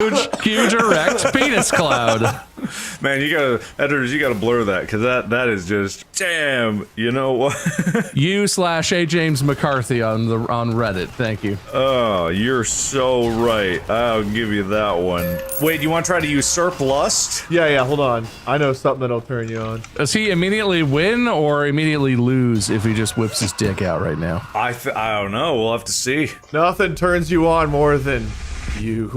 Huge erect penis cloud. Man, editors, you gotta blur that, because that is just, damn, you know what? U/A James McCarthy on Reddit. Thank you. Oh, you're so right. I'll give you that one. Wait, you want to try to usurp lust? Yeah, hold on. I know something that'll turn you on. Does he immediately win or immediately lose if he just whips his dick out right now? I don't know. We'll have to see. Nothing turns you on more than you.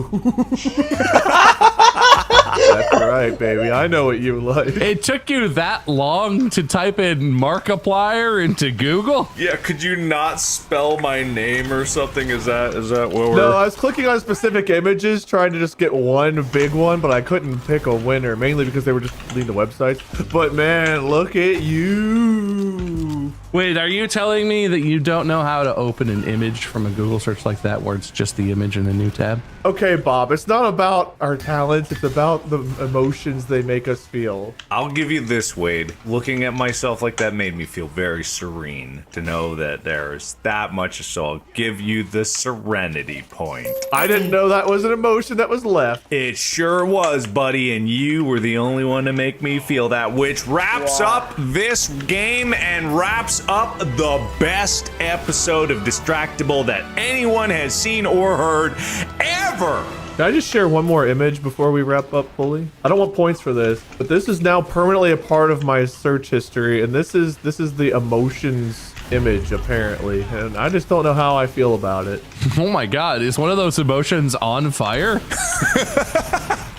That's right, baby. I know what you like. It took you that long to type in Markiplier into Google? Yeah, could you not spell my name or something? Is that what we're... No, I was clicking on specific images, trying to just get one big one, but I couldn't pick a winner, mainly because they were just leading the websites. But man, look at you. Wait, are you telling me that you don't know how to open an image from a Google search like that where it's just the image in a new tab? Okay, Bob, it's not about our talents, it's about the emotions they make us feel. I'll give you this, Wade. Looking at myself like that made me feel very serene to know that there's that much, so I'll give you the serenity point. I didn't know that was an emotion that was left. It sure was, buddy, and you were the only one to make me feel that, which wraps up this game and wraps up the best episode of Distractable that anyone has seen or heard ever. Can I just share one more image before we wrap up fully? I don't want points for this, but this is now permanently a part of my search history, and this is the emotions image apparently, and I just don't know how I feel about it. Oh my god, is one of those emotions on fire?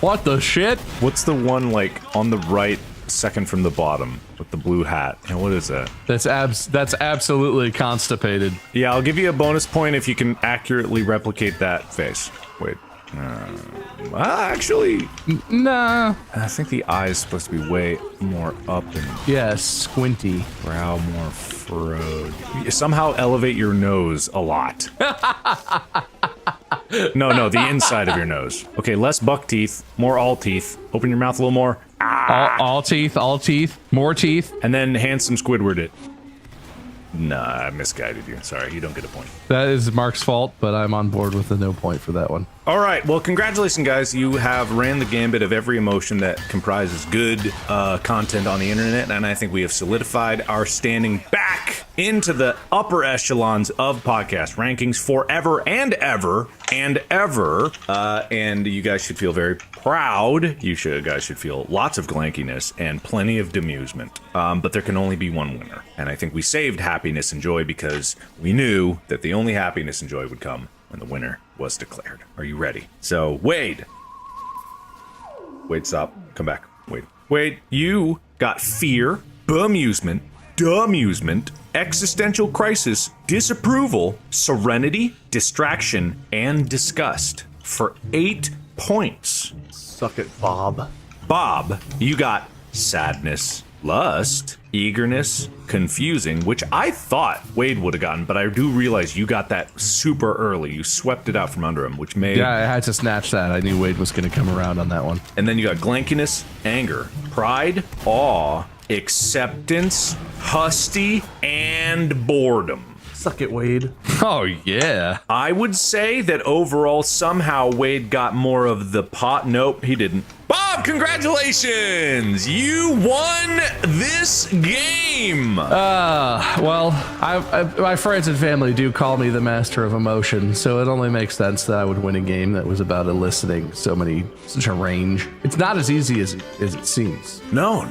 What the shit? What's the one like on the right, second from the bottom with the blue hat? And what is that? That's absolutely constipated. Yeah, I'll give you a bonus point if you can accurately replicate that face. Wait. Actually, nah. I think the eye is supposed to be way more up and yeah, squinty. Brow more furrowed. Somehow elevate your nose a lot. No, the inside of your nose. Okay, less buck teeth, more all teeth. Open your mouth a little more. All teeth, more teeth. And then handsome Squidward it. Nah, I misguided you. Sorry, you don't get a point. That is Mark's fault, but I'm on board with the no point for that one. All right, well, congratulations, guys. You have ran the gambit of every emotion that comprises good content on the internet, and I think we have solidified our standing back into the upper echelons of podcast rankings forever and ever and ever. And you guys should feel very proud. You guys should feel lots of glankiness and plenty of demusement. But there can only be one winner. And I think we saved happiness and joy because we knew that the only happiness and joy would come when the winner was declared. Are you ready? So, Wade, stop. Come back. Wade, you got fear, bemusement, demusement, existential crisis, disapproval, serenity, distraction, and disgust for 8 points. Suck it, Bob. Bob, you got sadness, lust, eagerness, confusing, which I thought Wade would have gotten, but I do realize you got that super early. You swept it out from under him, which made... Yeah, I had to snatch that. I knew Wade was going to come around on that one. And then you got glankiness, anger, pride, awe, acceptance, husty, and boredom. Suck it, Wade. Oh, yeah. I would say that overall, somehow Wade got more of the pot. Nope, he didn't. Bob, congratulations! You won this game! Well, my friends and family do call me the master of emotion, so it only makes sense that I would win a game that was about eliciting such a range. It's not as easy as it seems. No,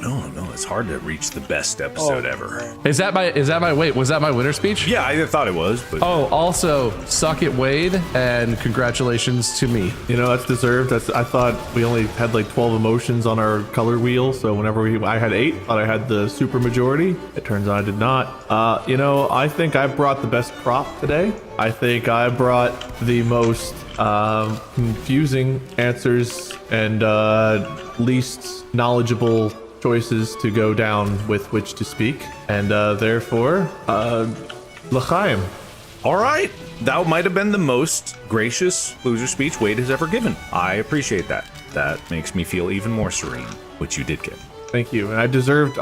it's hard to reach the best episode ever. Was that my winner speech? Yeah, I thought it was, but... Oh, also, suck it, Wade, and congratulations to me. You know, that's deserved. I thought we only had like 12 emotions on our color wheel, so whenever I had 8, thought I had the super majority. It turns out I did not. You know, I think I brought the best prop today. I think I brought the most confusing answers and least knowledgeable choices to go down with which to speak, and therefore, l'chaim. All right, that might have been the most gracious loser speech Wade has ever given. I appreciate that. That makes me feel even more serene, which you did get. Thank you. And I deserved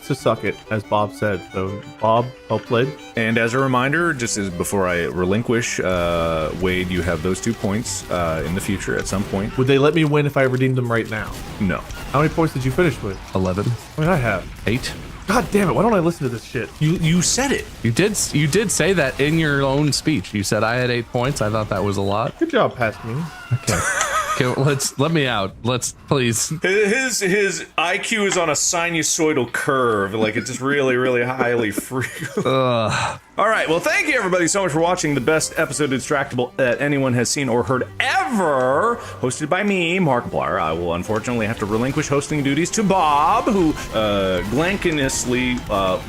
to suck it, as Bob said. So Bob, well played. And as a reminder, just as before I relinquish, Wade, you have those 2 points in the future at some point. Would they let me win if I redeemed them right now? No. How many points did you finish with? 11. What did I have? 8. God damn it! Why don't I listen to this shit? You said it. You did say that in your own speech. You said I had 8 points. I thought that was a lot. Good job, past me. Okay. Okay, let me out. Let's please. His IQ is on a sinusoidal curve, like it's just really, really highly free. All right, well, thank you everybody so much for watching the best episode of Distractable that anyone has seen or heard ever, hosted by me, Markiplier. I will unfortunately have to relinquish hosting duties to Bob, who glankinously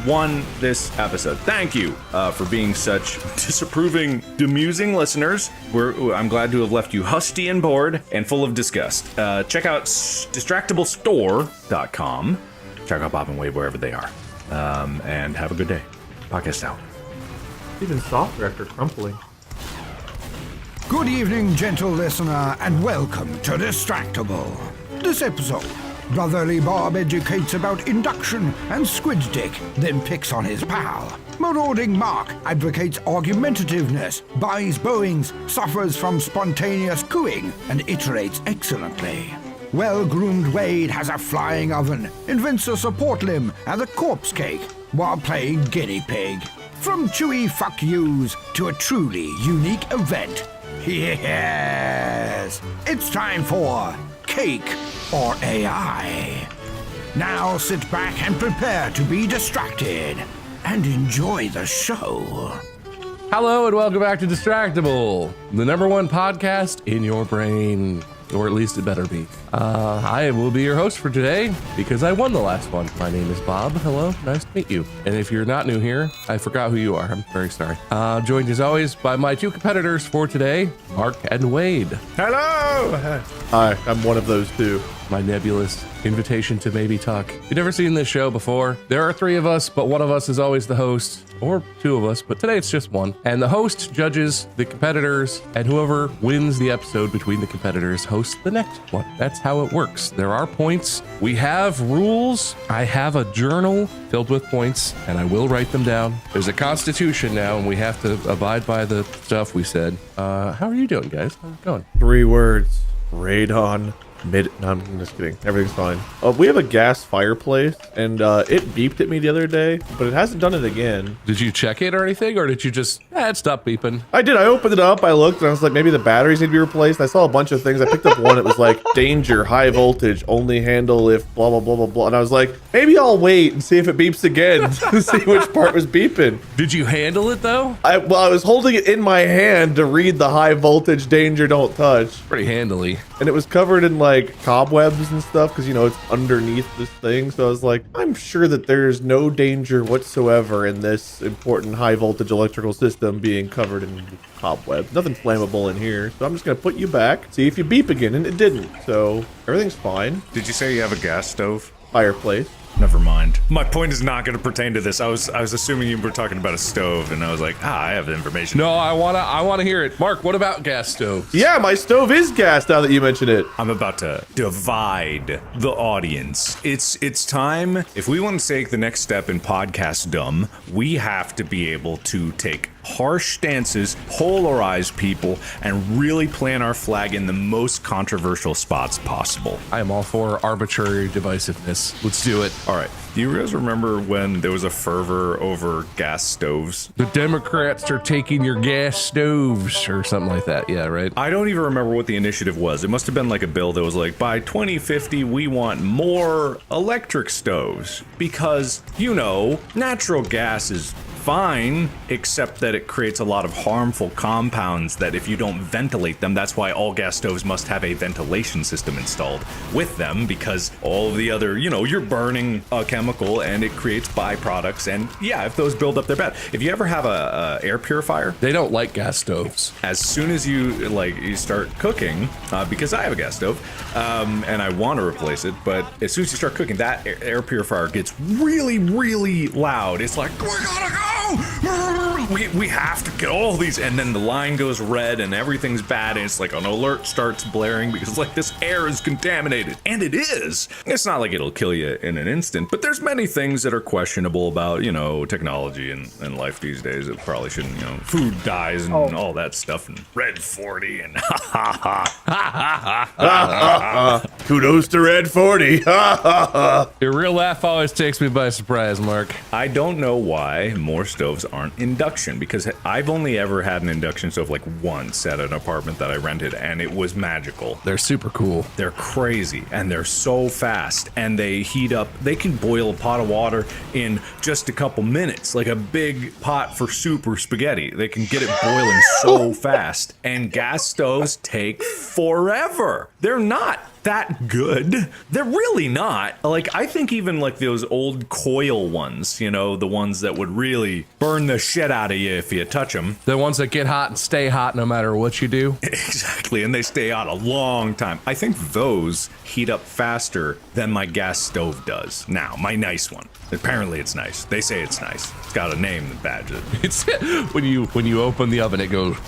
won this episode. Thank you for being such disapproving, demusing listeners. I'm glad to have left you husty and bored and full of disgust. Check out distractablestore.com. Check out Bob and Wade wherever they are. And have a good day. Podcast out. Even softer after crumpling. Good evening, gentle listener, and welcome to Distractable. This episode, Brotherly Bob educates about induction and squid dick, then picks on his pal. Marauding Mark advocates argumentativeness, buys Boeings, suffers from spontaneous cooing, and iterates excellently. Well-groomed Wade has a flying oven, invents a support limb and a corpse cake, while playing guinea pig. From chewy fuck yous to a truly unique event. Yes! It's time for Cake or AI. Now sit back and prepare to be distracted and enjoy the show. Hello and welcome back to Distractable, the #1 podcast in your brain. Or at least it better be. I will be your host for today because I won the last one. My name is Bob. Hello, nice to meet you. And if you're not new here, I forgot who you are. I'm very sorry. Joined as always by my 2 competitors for today, Mark and Wade. Hello! Hi, I'm one of those 2. My nebulous invitation to maybe talk. You've never seen this show before. There are 3 of us, but one of us is always the host, or 2 of us, but today it's just one. And the host judges the competitors, and whoever wins the episode between the competitors hosts the next one. That's how it works. There are points. We have rules. I have a journal filled with points, and I will write them down. There's a constitution now, and we have to abide by the stuff we said. How are you doing, guys? How's it going? 3 words. Radon. No, I'm just kidding. Everything's fine. We have a gas fireplace, and it beeped at me the other day, but it hasn't done it again. Did you check it or anything, or did you just, it stopped beeping? I did. I opened it up, I looked, and I was like, maybe the batteries need to be replaced. I saw a bunch of things. I picked up one. It was like, danger, high voltage, only handle if blah, blah, blah, blah, blah. And I was like, maybe I'll wait and see if it beeps again to see which part was beeping. Did you handle it, though? I was holding it in my hand to read the high voltage, danger, don't touch. Pretty handily. And it was covered in like cobwebs and stuff because, you know, it's underneath this thing. So I was like, I'm sure that there's no danger whatsoever in this important high voltage electrical system being covered in cobwebs. Nothing flammable in here. So I'm just going to put you back, see if you beep again. And it didn't. So everything's fine. Did you say you have a gas stove? Fireplace. Never mind. My point is not going to pertain to this. I was assuming you were talking about a stove, and I was like, I have the information. No, I wanna hear it. Mark, what about gas stoves? Yeah, my stove is gas now that you mention it. I'm about to divide the audience. It's time. If we want to take the next step in podcast dumb, we have to be able to take harsh stances, polarize people, and really plant our flag in the most controversial spots possible. I am all for arbitrary divisiveness. Let's do it. All right. Do you guys remember when there was a fervor over gas stoves? The Democrats are taking your gas stoves or something like that. Yeah, right? I don't even remember what the initiative was. It must have been like a bill that was like, by 2050, we want more electric stoves because, you know, natural gas is fine, except that it creates a lot of harmful compounds that if you don't ventilate them, that's why all gas stoves must have a ventilation system installed with them, because all of the other, you know, you're burning a chemical and it creates byproducts, and yeah, if those build up, they're bad. If you ever have a air purifier, they don't like gas stoves. As soon as you start cooking, because I have a gas stove, and I want to replace it, but as soon as you start cooking, that air purifier gets really, really loud. It's like, we gotta go! we have to get all these, and then the line goes red and everything's bad, and it's like an alert starts blaring because like this air is contaminated, and it is. It's not like it'll kill you in an instant, but there's many things that are questionable about, you know, technology and life these days. It probably shouldn't, you know, food dyes and all that stuff, and red 40 and Kudos to Red 40. Your real laugh always takes me by surprise, Mark. I don't know why more stoves aren't induction, because I've only ever had an induction stove like once at an apartment that I rented, and it was magical. They're super cool. They're crazy, and they're so fast, and they heat up. They can boil a pot of water in just a couple minutes, like a big pot for soup or spaghetti. They can get it boiling so fast, and gas stoves take forever. They're not that good. They're really not. Like, I think even like those old coil ones, you know, the ones that would really burn the shit out of you if you touch them. The ones that get hot and stay hot no matter what you do. Exactly, and they stay out a long time. I think those heat up faster than my gas stove does. Now, my nice one. Apparently it's nice. They say it's nice. It's got a name that badges it. It's when you open the oven, it goes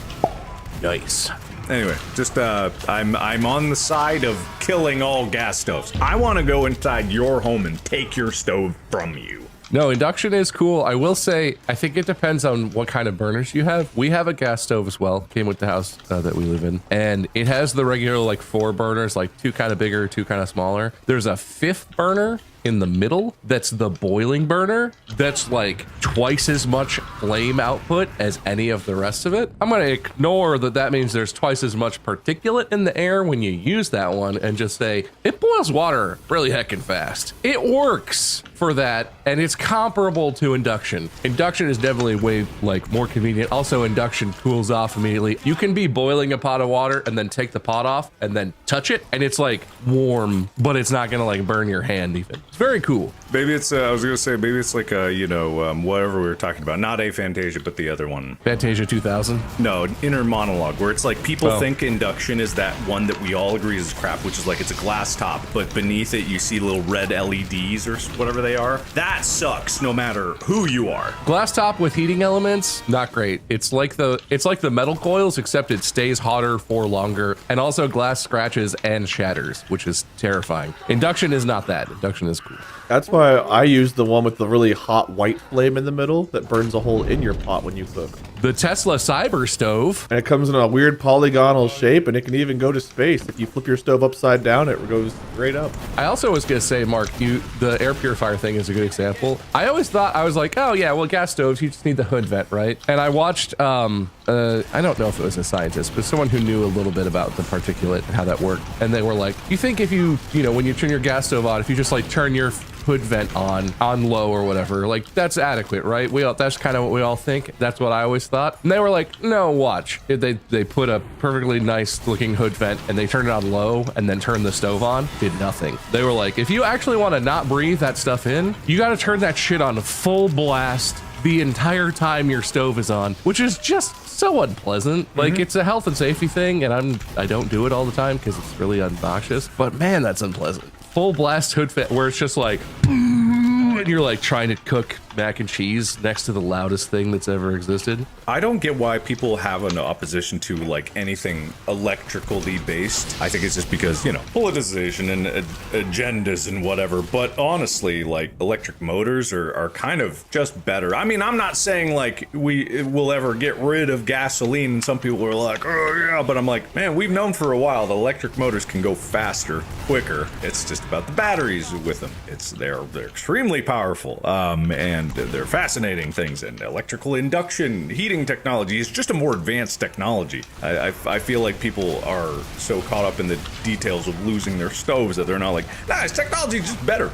nice. Anyway, just I'm on the side of killing all gas stoves. I want to go inside your home and take your stove from you. No, induction is cool. I will say, I think it depends on what kind of burners you have. We have a gas stove as well. Came with the house that we live in. And it has the regular like 4 burners, like 2 kind of bigger, 2 kind of smaller. There's a 5th burner in the middle that's the boiling burner that's like twice as much flame output as any of the rest of it. I'm going to ignore that means there's twice as much particulate in the air when you use that one and just say it boils water really heckin' fast. It works for that, and it's comparable to induction. Induction is definitely way like more convenient. Also, induction cools off immediately. You can be boiling a pot of water and then take the pot off and then touch it, and it's like warm, but it's not gonna like burn your hand even. It's very cool. Maybe it's, I was gonna say, maybe it's like a, you know, whatever we were talking about. Not Fantasia, but the other one. Fantasia 2000? No, inner monologue, where it's like people think induction is that one that we all agree is crap, which is like it's a glass top, but beneath it you see little red LEDs or whatever they are. That sucks no matter who you are. Glass top with heating elements, not great. It's like the metal coils, except it stays hotter for longer, and also glass scratches and shatters, which is terrifying. Induction is not that. Induction is cool. That's why I use the one with the really hot white flame in the middle that burns a hole in your pot when you cook. The Tesla Cyber Stove. And it comes in a weird polygonal shape, and it can even go to space. If you flip your stove upside down, it goes straight up. I also was gonna say, Mark, the air purifier thing is a good example. I always thought, I was like, oh yeah, well, gas stoves, you just need the hood vent, right? And I watched, I don't know if it was a scientist, but someone who knew a little bit about the particulate and how that worked. And they were like, you think if you know, when you turn your gas stove on, if you just like turn your hood vent on low or whatever, like that's adequate, right? That's kind of what we all think. That's what I always thought. And they were like, no, watch. They put a perfectly nice looking hood vent and they turned it on low and then turned the stove on. Did nothing. They were like, if you actually want to not breathe that stuff in, you got to turn that shit on full blast the entire time your stove is on, which is just so unpleasant. Like, it's a health and safety thing, and I don't do it all the time because it's really obnoxious, but man, that's unpleasant. Full blast hood vent where it's just like, and you're like trying to cook mac and cheese next to the loudest thing that's ever existed. I don't get why people have an opposition to like anything electrically based. I think it's just because, you know, politicization and agendas and whatever. But honestly, like electric motors are kind of just better. I mean, I'm not saying like we will ever get rid of gasoline. Some people are like, oh yeah, but I'm like, man, we've known for a while that electric motors can go faster, quicker. It's just about the batteries with them. They're extremely powerful, and they're fascinating things. And electrical induction heating technology is just a more advanced technology. I feel like people are so caught up in the details of losing their stoves that they're not like, nah, it's technology just better.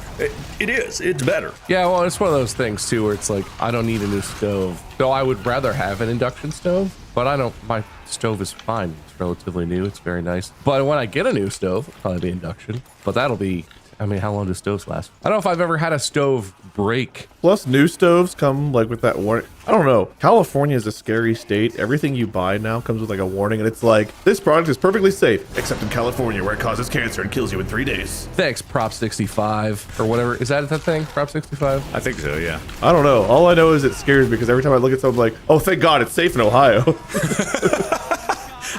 It's better. Yeah, well, it's one of those things too where it's like, I don't need a new stove. So I would rather have an induction stove, but my stove is fine. It's relatively new. It's very nice. But when I get a new stove, it'll probably be induction, but that'll be I mean, how long do stoves last? I don't know if I've ever had a stove break. Plus, new stoves come like with that warning. I don't know. California is a scary state. Everything you buy now comes with like a warning, and it's like, this product is perfectly safe, except in California where it causes cancer and kills you in 3 days. Thanks, Prop 65 or whatever. Is that thing? Prop 65? I think so, yeah. I don't know. All I know is it scares me because every time I look at something like, oh, thank God it's safe in Ohio.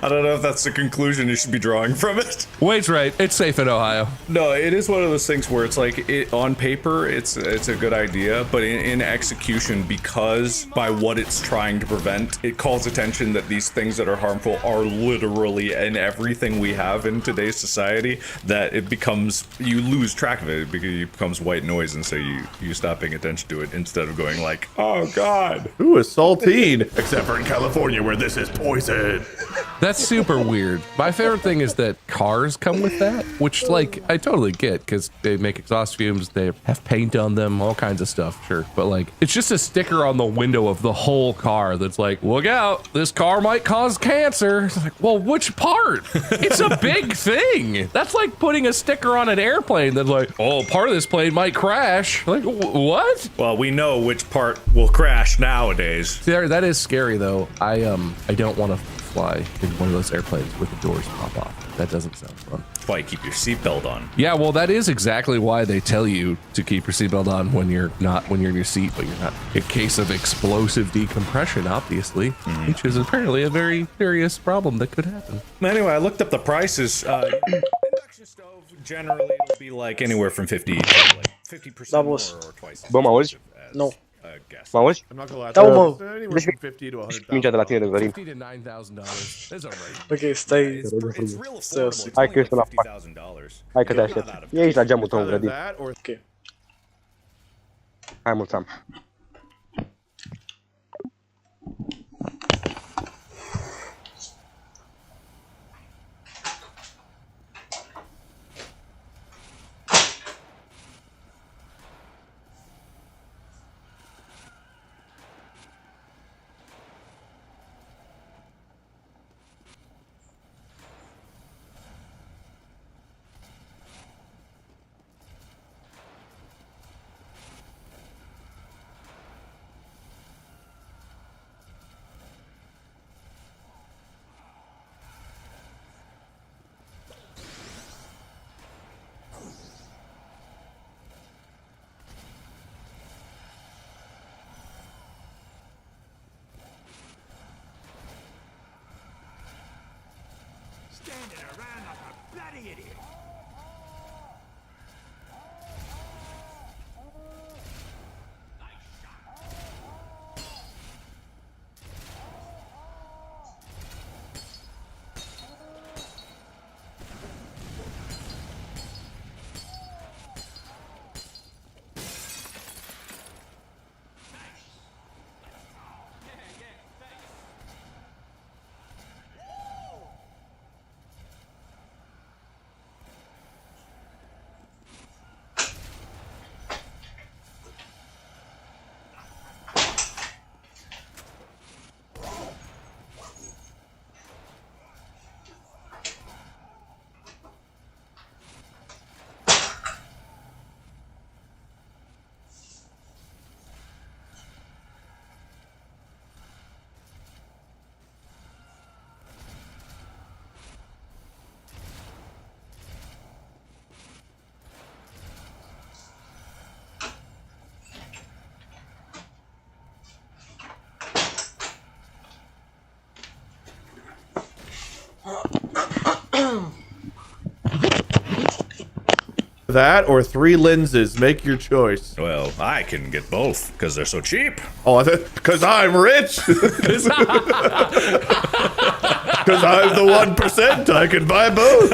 I don't know if that's the conclusion you should be drawing from it. Wade's right. It's safe in Ohio. No, it is one of those things where it's like, on paper, it's a good idea, but in execution, because by what it's trying to prevent, it calls attention that these things that are harmful are literally in everything we have in today's society, that it becomes, you lose track of it because it becomes white noise, and so you stop paying attention to it instead of going like, oh God. Ooh, a saltine. Except for in California where this is poison. That's super weird. My favorite thing is that cars come with that, which like I totally get because they make exhaust fumes, they have paint on them, all kinds of stuff, sure. But like, it's just a sticker on the window of the whole car that's like, look out, this car might cause cancer. It's like, well, which part? It's a big thing. That's like putting a sticker on an airplane that's like, oh, part of this plane might crash. Like, what? Well, we know which part will crash nowadays. There, that is scary though. I don't want to fly in one of those airplanes with the doors pop off. That doesn't sound fun. That's why you keep your seatbelt on. Yeah, well, that is exactly why they tell you to keep your seatbelt on when you're in your seat, but you're not. In case of explosive decompression, obviously, which is apparently a very serious problem that could happen. Anyway, I looked up the prices. Induction stove, generally, it'll be like anywhere from 50% more or twice. Bă, mă auzi? No. Mă auzi? I'm not gonna lie. Da, mă. Anywhere from 50 to 100,000. Mingea de la tine de Vărin. $50 to $9,000. That's all right. Ok, stai. It's real affordable. It's Hai only că ești la like fac. $50,000. Hai că te aștept. E aici la geamul tău în Either grădină. that or Ok. Hai mulți am. Standing around like a bloody idiot. that or 3 lenses. Make your choice. Well, I can get both because they're so cheap. Oh, because I'm rich. Because I'm the 1%. I can buy both.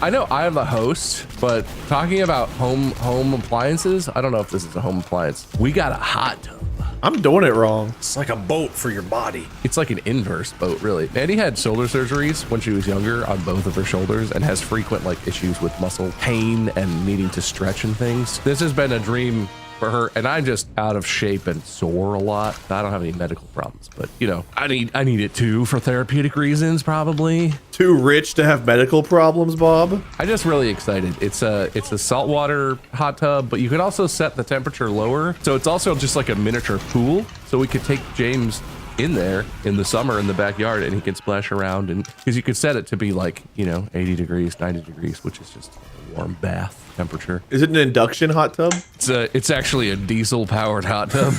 I know I'm the host, but talking about home appliances, I don't know if this is a home appliance. We got a hot tub. I'm doing it wrong. It's like a boat for your body. It's like an inverse boat, really. Andy had shoulder surgeries when she was younger on both of her shoulders and has frequent like issues with muscle pain and needing to stretch and things. This has been a dream for her, and I'm just out of shape and sore a lot. I don't have any medical problems, but you know, I need it too for therapeutic reasons, probably. Too rich to have medical problems, Bob? I'm just really excited. It's a saltwater hot tub, but you can also set the temperature lower. So it's also just like a miniature pool. So we could take James in there in the summer in the backyard and he can splash around, and because you could set it to be like, you know, 80 degrees, 90 degrees, which is just a warm bath temperature. Is it an induction hot tub? It's actually a diesel powered hot tub.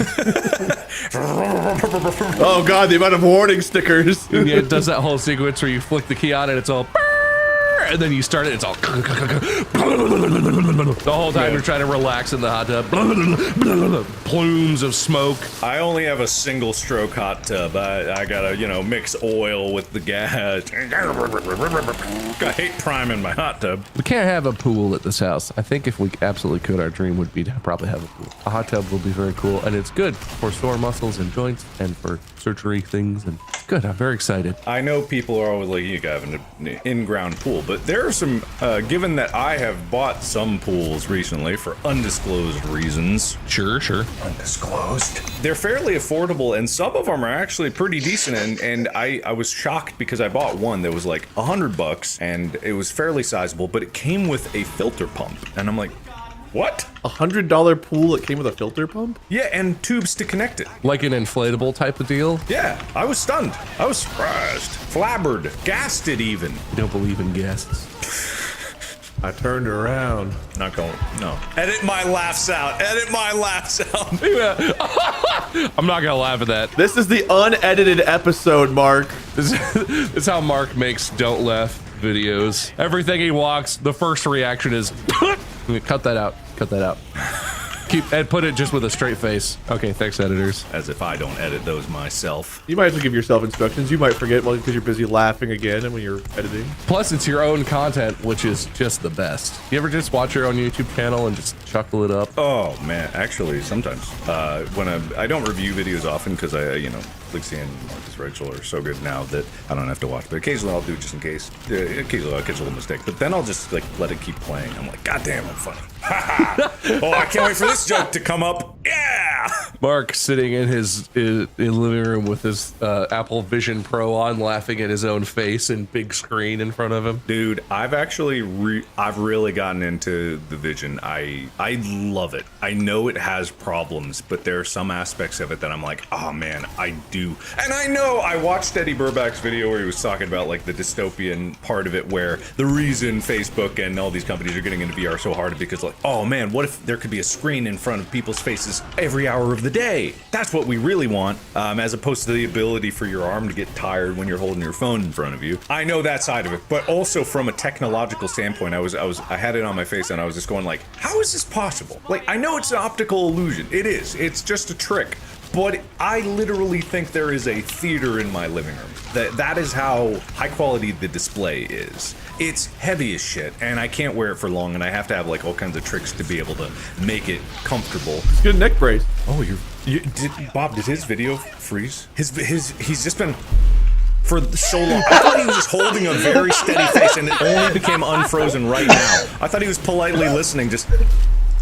Oh God, the amount of warning stickers. Yeah, it does that whole sequence where you flick the key on it, it's all, and then you start it, it's all, the whole time you're trying to relax in the hot tub. Plumes of smoke. I only have a single stroke hot tub. I gotta, you know, mix oil with the gas. I hate priming my hot tub. We can't have a pool at this house. I think if we absolutely could, our dream would be to probably have a pool. A hot tub will be very cool, and it's good for sore muscles and joints and for surgery things, and it's good. I'm very excited. I know people are always like, you got an in-ground pool, but there are some, given that I have bought some pools recently for undisclosed reasons. Sure. Undisclosed. They're fairly affordable, and some of them are actually pretty decent, and I was shocked because I bought one that was like $100, and it was fairly sizable, but it came with a filter pump, and I'm like, what? $100 pool that came with a filter pump? Yeah, and tubes to connect it. Like an inflatable type of deal. Yeah, I was stunned. I was surprised. Flabbered. Gasted even. I don't believe in guests. I turned around. Not going, no. Edit my laughs out. Edit my laughs out. I'm not gonna laugh at that. This is the unedited episode, Mark. This is how Mark makes don't laugh videos. Everything he walks, the first reaction is cut that out. Cut that out. Keep and put it just with a straight face. Okay, thanks, editors. As if I don't edit those myself. You might have to give yourself instructions. You might forget because you're busy laughing again and when you're editing. Plus, it's your own content, which is just the best. You ever just watch your own YouTube channel and just chuckle it up? Oh man, actually, sometimes when I don't review videos often because Lixie and Marcus Rachel are so good now that I don't have to watch. But occasionally I'll do it just in case. Occasionally I'll catch a little mistake. But then I'll just like let it keep playing. I'm like, God damn, I'm funny. Oh, I can't wait for this joke to come up. Yeah. Mark sitting in his living room with his Apple Vision Pro on, laughing at his own face and big screen in front of him. Dude, I've actually I've really gotten into the Vision. I love it. I know it has problems, but there are some aspects of it that I'm like, oh man, I do. And I know I watched Eddie Burback's video where he was talking about like the dystopian part of it, where the reason Facebook and all these companies are getting into VR so hard is because like, oh man, what if there could be a screen in front of people's faces every hour of the day? That's what we really want, as opposed to the ability for your arm to get tired when you're holding your phone in front of you. I know that side of it, but also from a technological standpoint, I had it on my face and I was just going like, how is this possible? Like, I know it's an optical illusion. It is. It's just a trick. But I literally think there is a theater in my living room. That is how high quality the display is. It's heavy as shit, and I can't wear it for long, and I have to have like all kinds of tricks to be able to make it comfortable. It's a good neck brace. Oh, Bob, did his video freeze? He's just been for so long. I thought he was just holding a very steady face, and it only became unfrozen right now. I thought he was politely listening, just.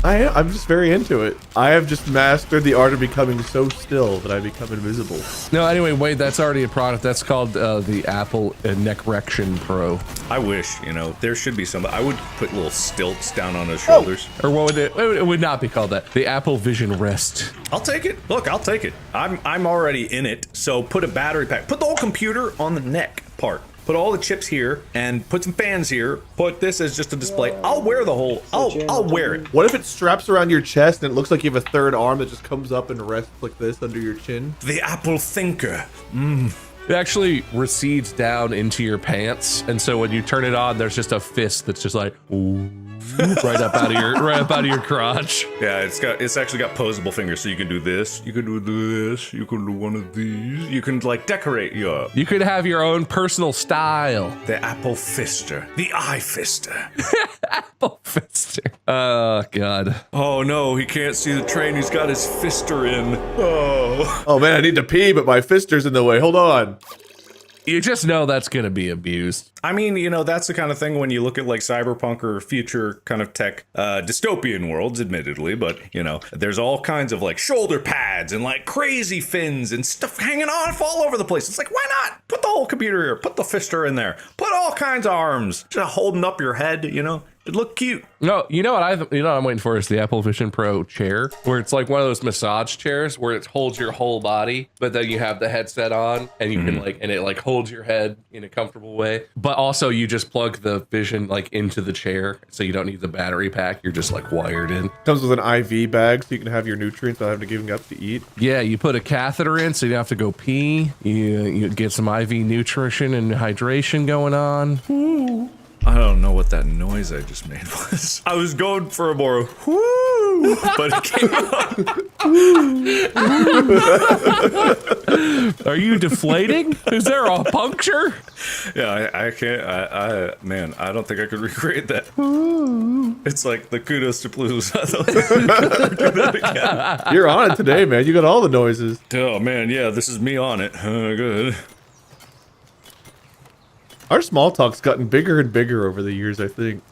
I'm just very into it. I have just mastered the art of becoming so still that I become invisible. No, anyway, Wade, that's already a product. That's called the Apple Neckrection Pro. I wish, there should be some. I would put little stilts down on his shoulders. Or what would it would not be called that. The Apple Vision Rest. I'll take it. Look, I'll take it. I'm already in it. So put a battery pack. Put the whole computer on the neck part. Put all the chips here and put some fans here. Put this as just a display. I'll wear the whole. I'll wear it. What if it straps around your chest and it looks like you have a third arm that just comes up and rests like this under your chin? The Apple Thinker. It actually recedes down into your pants, and so when you turn it on, there's just a fist that's just like ooh, right up out of your crotch. Yeah, it's actually got posable fingers, so you can do this, you can do this, you can do one of these, you can like decorate your. You could have your own personal style. The Apple Fister, the Eye Fister. Apple Fister. Oh God. Oh no, he can't see the train. He's got his fister in. Oh. Oh man, I need to pee, but my fister's in the way. Hold on. You just know that's going to be abused. I mean, you know, that's the kind of thing when you look at like cyberpunk or future kind of tech dystopian worlds, admittedly, but you know, there's all kinds of like shoulder pads and like crazy fins and stuff hanging off all over the place. It's like, why not put the whole computer here, put the fister in there, put all kinds of arms, just holding up your head, you know, it'd look cute. No, you know what I'm waiting for is the Apple Vision Pro chair, where it's like one of those massage chairs where it holds your whole body, but then you have the headset on and you can like, and it like holds your head in a comfortable way. But also you just plug the Vision like into the chair, so you don't need the battery pack. You're just like wired in. Comes with an IV bag, so you can have your nutrients without having to give them up to eat. Yeah, you put a catheter in, so you don't have to go pee. You get some IV nutrition and hydration going on. Ooh. I don't know what that noise I just made was. I was going for a more whoo, but it came out. Are you deflating? Is there a puncture? Yeah, I can't. Man, I don't think I could recreate that. It's like the kudos to blues. You're on it today, man. You got all the noises. Oh man, yeah, this is me on it. Good. Our small talk's gotten bigger and bigger over the years, I think.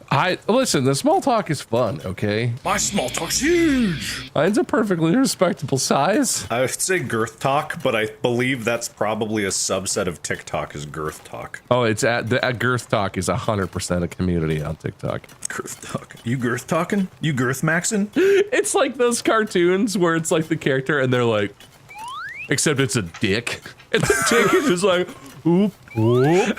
Listen, the small talk is fun, okay? My small talk's huge. Mine's a perfectly respectable size. I would say girth talk, but I believe that's probably a subset of TikTok is girth talk. Oh, it's at Girth Talk is 100% a community on TikTok. Girth talk. You girth talking? You girth maxing? It's like those cartoons where it's like the character and they're like, except it's a dick. And the dick is just like, oop, oop.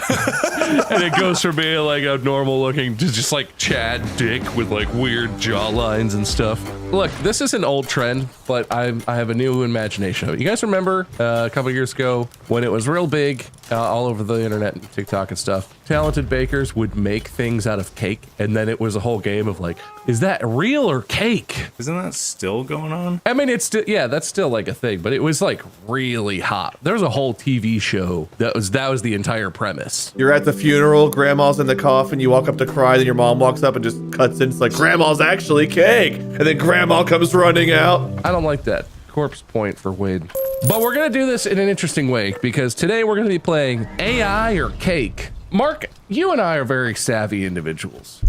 And it goes from being like a normal looking to just like Chad Dick with like weird jawlines and stuff. Look, this is an old trend, but I have a new imagination of it. You guys remember a couple years ago when it was real big all over the internet and TikTok and stuff? Talented bakers would make things out of cake, and then it was a whole game of like, is that real or cake? Isn't that still going on? I mean, it's still, yeah, that's still like a thing, but it was like really hot. There was a whole TV show that was the entire premise. You're at the funeral, grandma's in the coffin, you walk up to cry, then your mom walks up and just cuts in. It's like, grandma's actually cake. And then grandma comes running out. I don't like that. Corpse point for Wade. But we're going to do this in an interesting way, because today we're going to be playing AI or cake. Mark, you and I are very savvy individuals.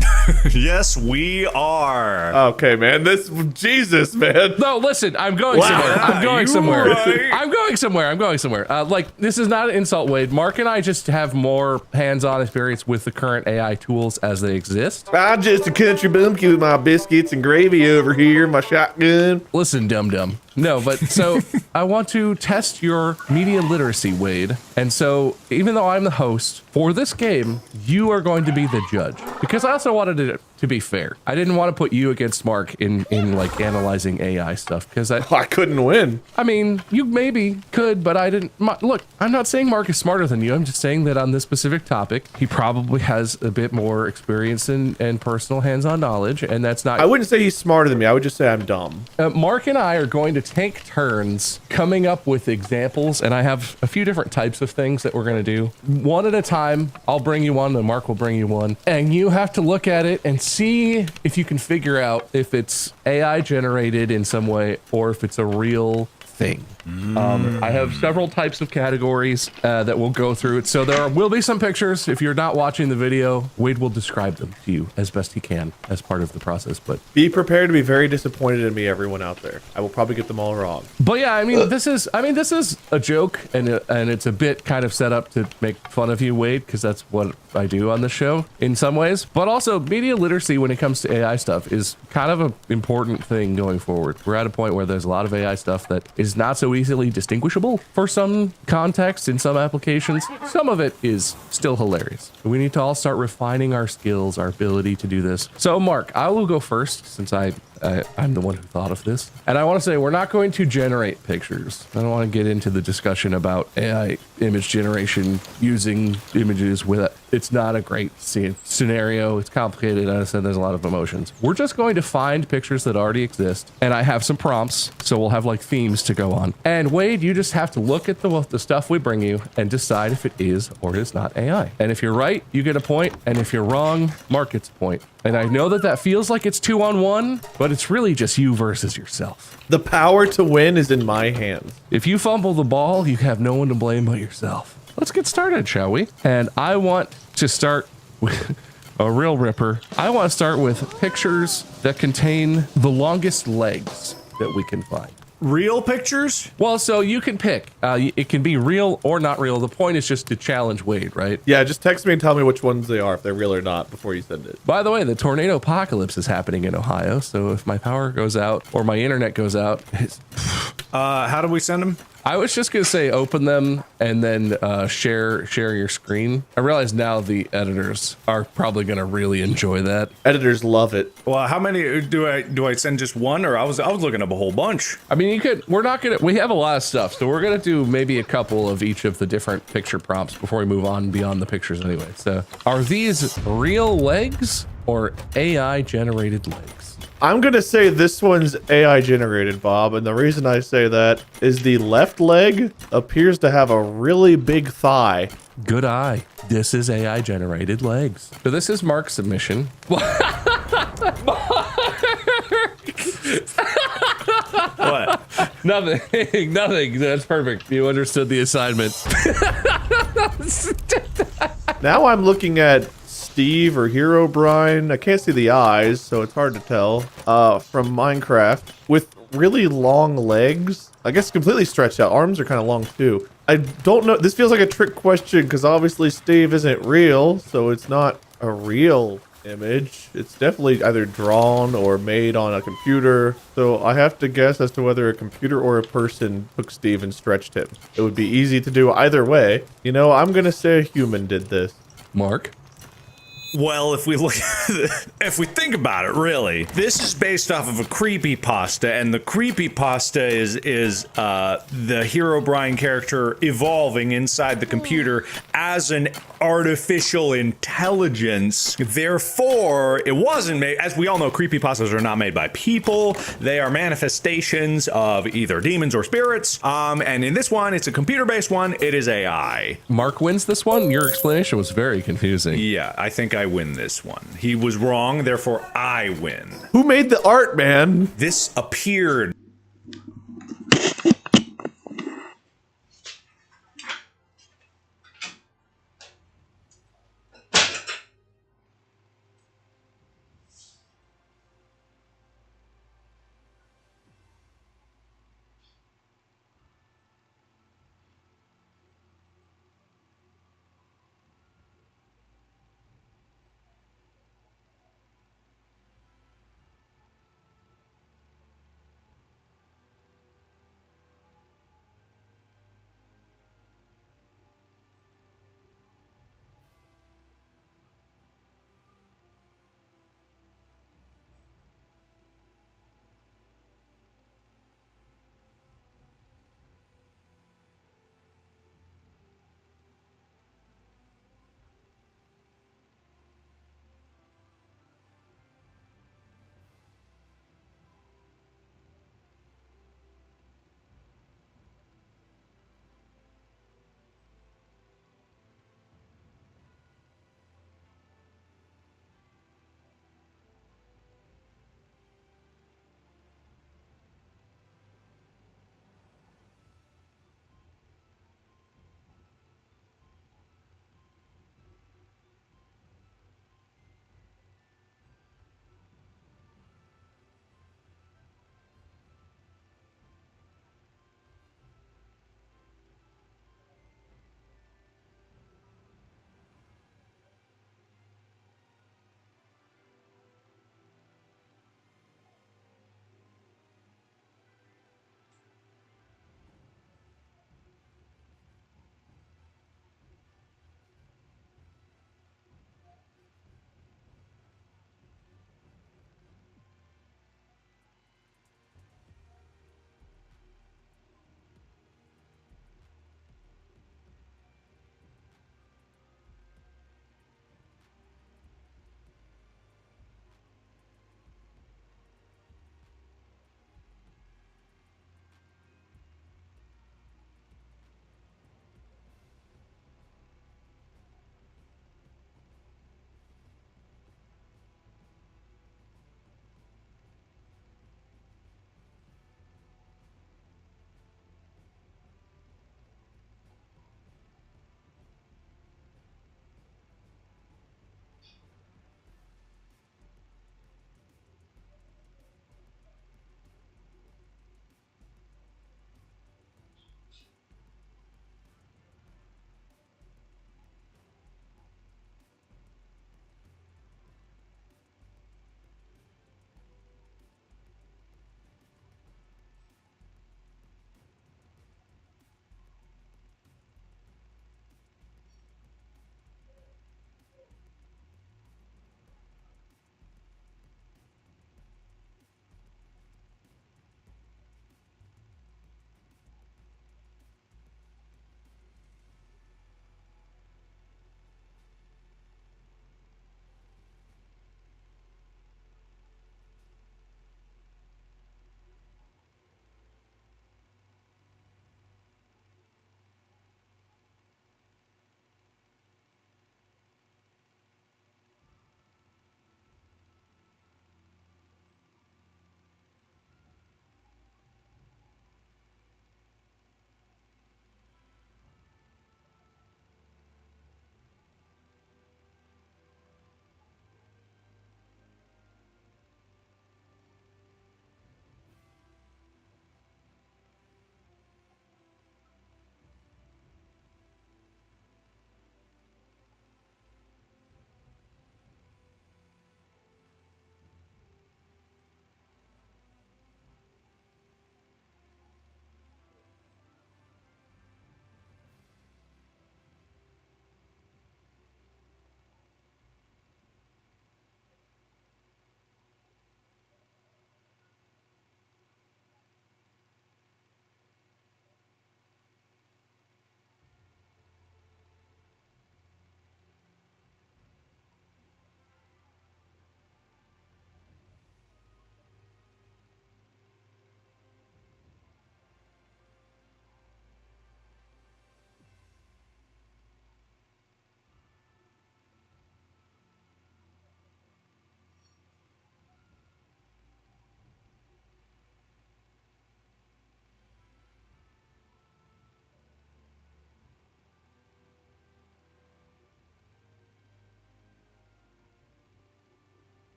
Yes, we are. Okay, man. Jesus, man. No, listen, I'm going somewhere. I'm going somewhere. Right. I'm going somewhere. I'm going somewhere. Like, this is not an insult, Wade. Mark and I just have more hands-on experience with the current AI tools as they exist. I'm just a country bumpkin with my biscuits and gravy over here, my shotgun. Listen, dum-dum. No, but so I want to test your media literacy, Wade. And so even though I'm the host for this game, you are going to be the judge, because I also wanted it to be fair. I didn't want to put you against Mark in like analyzing AI stuff, because I couldn't win. I mean, you maybe could, but I didn't. Look, I'm not saying Mark is smarter than you. I'm just saying that on this specific topic, he probably has a bit more experience and personal hands-on knowledge, and that's not. I wouldn't say he's smarter than me. I would just say I'm dumb. Mark and I are going to take turns coming up with examples, and I have a few different types of things that we're going to do. One at a time. I'll bring you one, and Mark will bring you one, and you have to look at it and see if you can figure out if it's AI generated in some way or if it's a real thing. I have several types of categories that we'll go through it. So there will be some pictures. If you're not watching the video, Wade will describe them to you as best he can as part of the process. But be prepared to be very disappointed in me, everyone out there. I will probably get them all wrong. But yeah, I mean, this is a joke, and it's a bit kind of set up to make fun of you, Wade, because that's what I do on the show in some ways. But also, media literacy when it comes to AI stuff is kind of an important thing going forward. We're at a point where there's a lot of AI stuff that is not so easily distinguishable for some contexts in some applications. Some of it is still hilarious. We need to all start refining our skills, our ability to do this. So Mark, I will go first since I'm the one who thought of this. And I want to say we're not going to generate pictures. I don't want to get into the discussion about AI image generation using images with it's not a great scenario. It's complicated. I said there's a lot of emotions. We're just going to find pictures that already exist. And I have some prompts. So we'll have like themes to go on. And Wade, you just have to look at the stuff we bring you and decide if it is or is not AI. And if you're right, you get a point. And if you're wrong, Mark gets a point. And I know that feels like it's 2-on-1, but it's really just you versus yourself. The power to win is in my hands. If you fumble the ball, you have no one to blame but yourself. let's get started, shall we? And I want to start with a real ripper. I want to start with pictures that contain the longest legs that we can find. Real pictures? Well, so you can pick. It can be real or not real. The point is just to challenge Wade, right? Yeah, just text me and tell me which ones they are, if they're real or not, before you send it. By the way, the tornado apocalypse is happening in Ohio, so if my power goes out or my internet goes out, How do we send them? I was just gonna say open them and then share your screen. I realize now the editors are probably gonna really enjoy that. Editors love it. Well, how many do I send? Just one, or I was looking up a whole bunch. I mean, you could. We have a lot of stuff, so we're gonna do maybe a couple of each of the different picture prompts before we move on beyond the pictures anyway. So, are these real legs or AI generated legs? I'm gonna say this one's AI generated, Bob, and the reason I say that is the left leg appears to have a really big thigh. Good eye. This is AI generated legs. So this is Mark's submission. What? Nothing. That's perfect. You understood the assignment. Now I'm looking at Steve or Herobrine. I can't see the eyes, so it's hard to tell. From Minecraft with really long legs. I guess completely stretched out. Arms are kind of long too. I don't know. This feels like a trick question because obviously Steve isn't real, so it's not a real image. It's definitely either drawn or made on a computer. So I have to guess as to whether a computer or a person took Steve and stretched him. It would be easy to do either way. You know, I'm gonna say a human did this. Mark? Well, if we think about it, really, this is based off of a creepypasta, and the creepypasta is the Herobrine character evolving inside the computer as an artificial intelligence. Therefore, it wasn't made. As we all know, creepypastas are not made by people; they are manifestations of either demons or spirits. And in this one, it's a computer-based one. It is AI. Mark wins this one? Your explanation was very confusing. Yeah, I think I win this one. He was wrong, therefore I win. Who made the art, man? This appeared.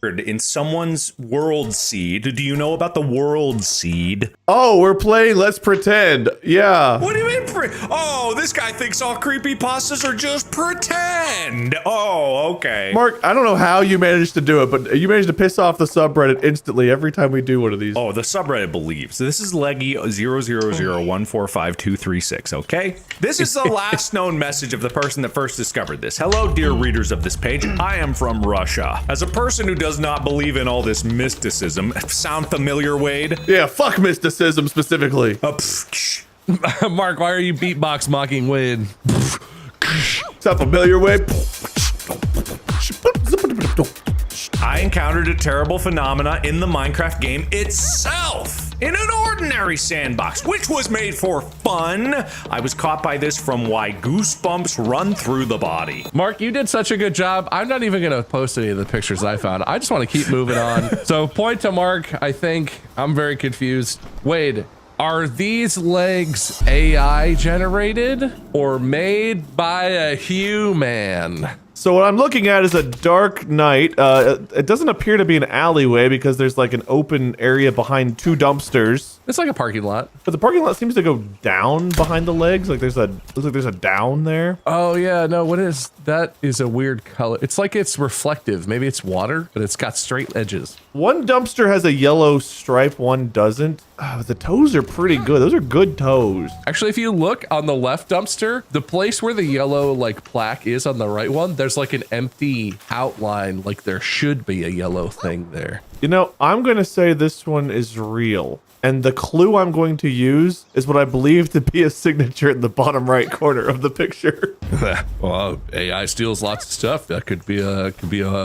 In someone's world seed. Do you know about the world seed? Oh, we're playing Let's Pretend. Yeah. What do you mean Oh, this guy thinks all creepypastas are just pretend. Oh, okay. Mark, I don't know how you managed to do it, but you managed to piss off the subreddit instantly every time we do one of these. Oh, the subreddit believes. This is Leggy 000145236, okay? This is the last known message of the person that first discovered this. Hello, dear readers of this page. I am from Russia. As a person who does not believe in all this mysticism, sound familiar, Wade? Yeah, fuck mysticism specifically. Mark, why are you beatbox mocking Wade? Sound familiar, Wade? I encountered a terrible phenomena in the Minecraft game itself. In an ordinary sandbox, which was made for fun. I was caught by this from why goosebumps run through the body. Mark, you did such a good job. I'm not even gonna post any of the pictures I found. I just want to keep moving on. So point to Mark, I think. I'm very confused. Wade, are these legs AI generated or made by a human? So what I'm looking at is a dark night. It doesn't appear to be an alleyway because there's like an open area behind two dumpsters. It's like a parking lot. But the parking lot seems to go down behind the legs. Like looks like there's a down there. Oh yeah, no, what is that? Is a weird color. It's like it's reflective. Maybe it's water, but it's got straight edges. One dumpster has a yellow stripe, one doesn't. Oh, the toes are pretty good. Those are good toes. Actually, if you look on the left dumpster, the place where the yellow like plaque is on the right one, there's like an empty outline, like there should be a yellow thing there. You know, I'm going to say this one is real. And the clue I'm going to use is what I believe to be a signature in the bottom right corner of the picture. Well, AI steals lots of stuff. That could be a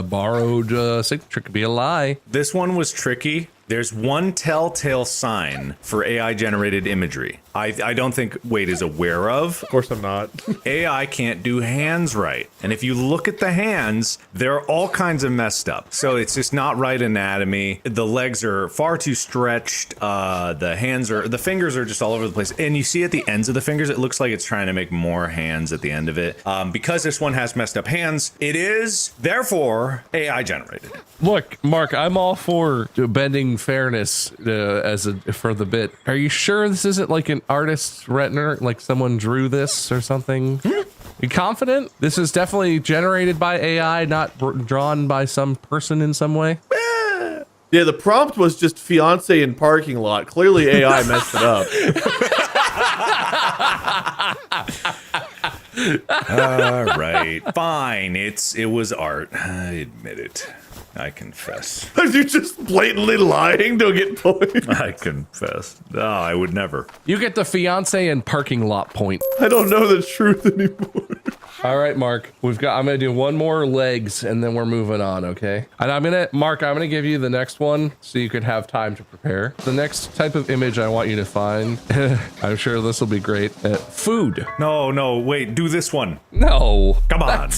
borrowed signature. Could be a lie. This one was tricky. There's one telltale sign for AI generated imagery I don't think Wade is aware of. Of course I'm not. AI can't do hands right. And if you look at the hands, they're all kinds of messed up. So it's just not right anatomy. The legs are far too stretched. The fingers are just all over the place. And you see at the ends of the fingers, it looks like it's trying to make more hands at the end of it. Because this one has messed up hands, it is therefore AI generated. Look, Mark, I'm all for bending fairness for the bit. Are you sure this isn't like an artist's retina, like someone drew this or something? You confident? This is definitely generated by AI, not drawn by some person in some way? Yeah, the prompt was just fiance in parking lot. Clearly AI messed it up. All right, fine. It was art. I admit it. I confess. Are you just blatantly lying to get points? I confess. No, I would never. You get the fiance and parking lot point. I don't know the truth anymore. All right, Mark, I'm gonna do one more legs and then we're moving on, okay? And Mark, I'm gonna give you the next one so you can have time to prepare. The next type of image I want you to find, I'm sure this will be great. Food. No, wait, do this one. No. Come on.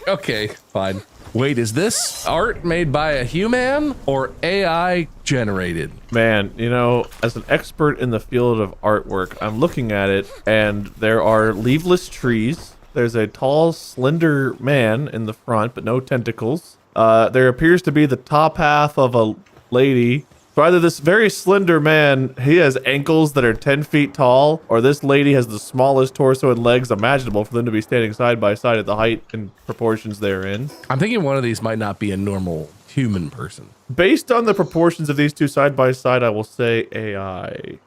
Okay, fine. Wait, is this art made by a human or AI generated? Man, you know, as an expert in the field of artwork, I'm looking at it and there are leafless trees. There's a tall, slender man in the front, but no tentacles. There appears to be the top half of a lady. So either this very slender man, he has ankles that are 10 feet tall, or this lady has the smallest torso and legs imaginable for them to be standing side by side at the height and proportions they're in. I'm thinking one of these might not be a normal human person. Based on the proportions of these two side by side, I will say AI.